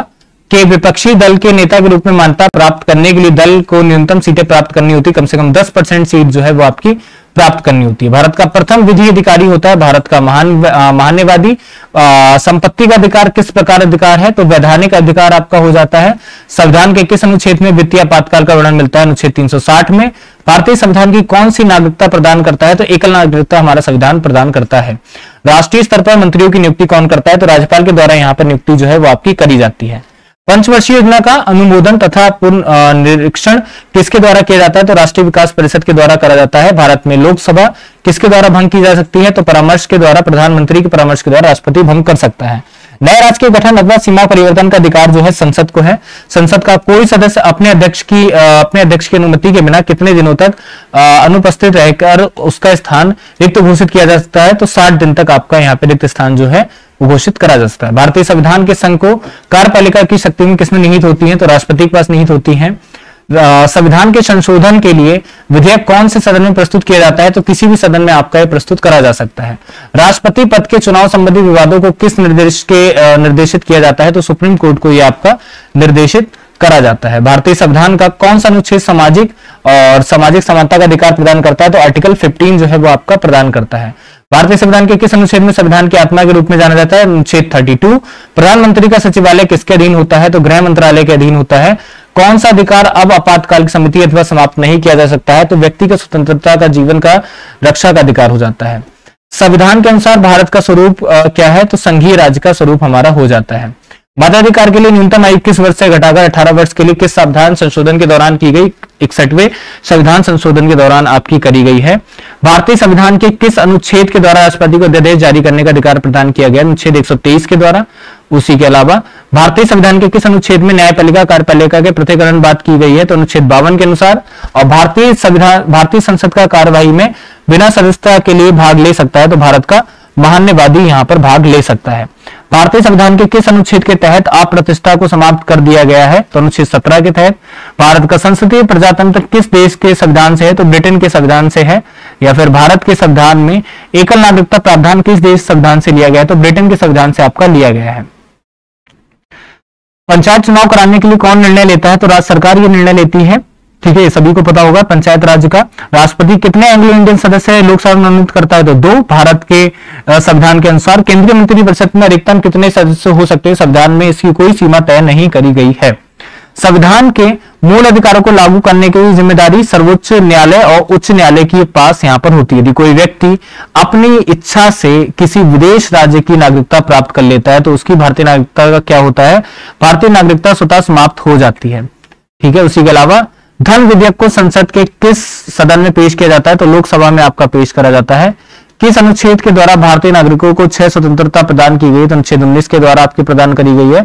के विपक्षी दल के नेता के रूप में मान्यता प्राप्त करने के लिए दल को न्यूनतम सीटें प्राप्त करनी होती है, कम से कम 10% सीट जो है वो आपकी प्राप्त करनी होती है। भारत का प्रथम विधि अधिकारी होता है भारत का महान्यवादी। संपत्ति का अधिकार किस प्रकार अधिकार है, तो वैधानिक अधिकार आपका हो जाता है। संविधान के किस अनुच्छेद में वित्तीय आपातकाल का वर्णन मिलता है, अनुच्छेद 360 में। भारतीय संविधान की कौन सी नागरिकता प्रदान करता है, तो एकल नागरिकता हमारा संविधान प्रदान करता है। राष्ट्रीय स्तर पर मंत्रियों की नियुक्ति कौन करता है, तो राज्यपाल के द्वारा यहाँ पर नियुक्ति जो है वो आपकी करी जाती है। पंचवर्षीय योजना का अनुमोदन तथा निरीक्षण किसके द्वारा किया जाता है, तो राष्ट्रीय विकास परिषद के द्वारा करा जाता है। भारत में लोकसभा किसके द्वारा भंग की जा सकती है, तो परामर्श के द्वारा, प्रधानमंत्री के परामर्श के द्वारा राष्ट्रपति भंग कर सकता है। नए राज्य के गठन अथवा सीमा परिवर्तन का अधिकार जो है संसद को है। संसद का कोई सदस्य अपने अध्यक्ष की अनुमति के बिना कितने दिनों तक अनुपस्थित रहकर उसका स्थान रिक्त घोषित किया जा सकता है, तो 60 दिन तक आपका यहाँ पे रिक्त स्थान जो है घोषित करा जा सकता है। भारतीय संविधान के संघ को कार्यपालिका की शक्ति में किसमें निहित होती है, तो राष्ट्रपति के पास निहित होती है। संविधान के संशोधन के लिए विधेयक कौन से सदन में प्रस्तुत किया जाता है, तो किसी भी सदन में आपका यह प्रस्तुत करा जा सकता है। राष्ट्रपति पद के चुनाव संबंधी विवादों को किस निर्देशित किया जाता है, तो सुप्रीम कोर्ट को यह आपका निर्देशित करा जाता है। भारतीय संविधान का कौन सा अनुच्छेद सामाजिक समानता का अधिकार प्रदान करता है, तो आर्टिकल 15 जो है वो आपका प्रदान करता है। भारतीय संविधान के किस अनुच्छेद में संविधान की आत्मा के रूप में जाना जाता है, अनुच्छेद 32। प्रधानमंत्री का सचिवालय किसके अधीन होता है, तो गृह मंत्रालय के अधीन होता है। कौन सा अधिकार अब आपातकाल की समिति अथवा समाप्त नहीं किया जा सकता है, तो व्यक्ति का स्वतंत्रता का जीवन का रक्षा का अधिकार हो जाता है। संविधान के अनुसार भारत का स्वरूप क्या है, तो संघीय राज्य का स्वरूप हमारा हो जाता है। मताधिकार के लिए न्यूनतम आयु 21 वर्ष से घटाकर 18 वर्ष के लिए किस संविधान संशोधन के दौरान की गई, 61वें संविधान संशोधन के दौरान आपकी करी गई है। भारतीय संविधान के किस अनुच्छेद के द्वारा राष्ट्रपति को अध्यादेश जारी करने का अधिकार प्रदान किया गया, अनुच्छेद 123 के द्वारा। उसी के अलावा भारतीय संविधान के किस अनुच्छेद में न्यायपालिका कार्यपालिका के पृथक्करण बात की गई है, तो अनुच्छेद 52 के अनुसार। और भारतीय संसद का कार्यवाही में बिना सदस्यता के लिए भाग ले सकता है, तो भारत का महान्यवादी यहां पर भाग ले सकता है। भारतीय संविधान के किस अनुच्छेद के तहत अप्रतिष्ठा को समाप्त कर दिया गया है, तो अनुच्छेद 17 के तहत। भारत का संसदीय प्रजातंत्र किस देश के संविधान से है, तो ब्रिटेन के संविधान से है। या फिर भारत के संविधान में एकल नागरिकता प्रावधान किस देश संविधान से लिया गया है, तो ब्रिटेन के संविधान से आपका लिया गया है। पंचायत चुनाव कराने के लिए कौन निर्णय लेता है, तो राज्य सरकार ये निर्णय लेती है। ठीक है, सभी को पता होगा। पंचायत राज्य का राष्ट्रपति कितने एंग्लो इंडियन सदस्य लोकसभा में मनोनीत करता है, तो 2। भारत के संविधान के अनुसार केंद्रीय मंत्रिपरिषद में अधिकतम कितने सदस्य हो सकते हैं, संविधान में इसकी कोई सीमा तय नहीं करी गई है। संविधान के मूल अधिकारों को लागू करने की जिम्मेदारी सर्वोच्च न्यायालय और उच्च न्यायालय के पास यहां पर होती है। यदि कोई व्यक्ति अपनी इच्छा से किसी विदेश राज्य की नागरिकता प्राप्त कर लेता है, तो उसकी भारतीय नागरिकता का क्या होता है, भारतीय नागरिकता स्वतः समाप्त हो जाती है। ठीक है, उसी के अलावा धन विधेयक को संसद के किस सदन में पेश किया जाता है, तो लोकसभा में आपका पेश करा जाता है। किस अनुच्छेद के द्वारा भारतीय नागरिकों को 6 स्वतंत्रता प्रदान की गई, तो अनुच्छेद 19 के द्वारा आपकी प्रदान करी गई है।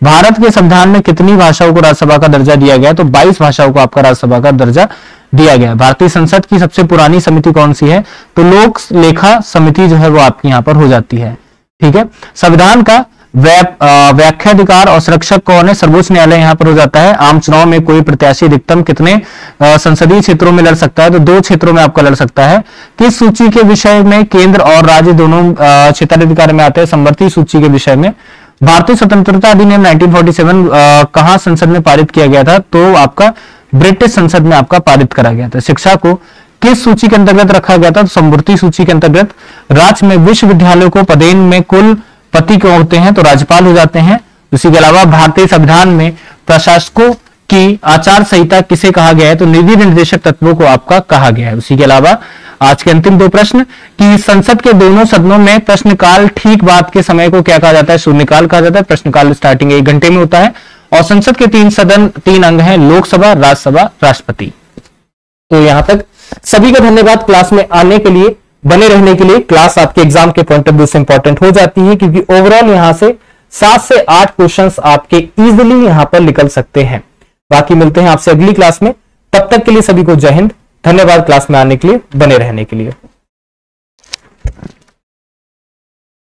भारत के संविधान में कितनी भाषाओं को राज्यसभा का दर्जा दिया गया है, तो 22 भाषाओं को आपका राज्यसभा का दर्जा दिया गया है। भारतीय संसद की सबसे पुरानी समिति कौन सी है, तो लोक लेखा समिति जो है वो आपकी यहां पर हो जाती है। ठीक है, संविधान का व्याख्याधिकार और संरक्षक कौन है, सर्वोच्च न्यायालय यहां पर हो जाता है। आम चुनाव में कोई प्रत्याशी अधिकतम कितने संसदीय क्षेत्रों में लड़ सकता है, तो 2 क्षेत्रों में आपका लड़ सकता है। किस सूची के विषय में केंद्र और राज्य दोनों क्षेत्राधिकार में आते हैं, समवर्ती सूची के विषय में। भारतीय स्वतंत्रता अधिनियम 1947 कहां संसद में पारित किया गया था, तो आपका ब्रिटिश संसद में आपका पारित करा गया था। शिक्षा को किस सूची के अंतर्गत रखा गया था, तो समवर्ती सूची के अंतर्गत। राज्य में विश्वविद्यालयों को पदेन में कुल पति क्यों होते हैं, तो राज्यपाल हो जाते हैं। उसी के अलावा भारतीय संविधान में प्रशासकों की आचार संहिता किसे कहा गया है, तो निधि निर्देशक तत्वों को आपका कहा गया है। उसी के अलावा आज के अंतिम 2 प्रश्न कि संसद के दोनों सदनों में प्रश्नकाल ठीक बाद के समय को क्या कहा जाता है, शून्यकाल कहा जाता है। प्रश्नकाल स्टार्टिंग 1 घंटे में होता है। और संसद के 3 अंग हैं, लोकसभा, राज्यसभा, राष्ट्रपति। तो यहां तक सभी का धन्यवाद क्लास में आने के लिए, बने रहने के लिए। क्लास आपके एग्जाम के पॉइंट ऑफ व्यू से इंपॉर्टेंट हो जाती है, क्योंकि ओवरऑल यहां से 7 से 8 क्वेश्चंस आपके इजीली यहां पर निकल सकते हैं। बाकी मिलते हैं आपसे अगली क्लास में, तब तक के लिए सभी को जय हिंद, धन्यवाद क्लास में आने के लिए, बने रहने के लिए।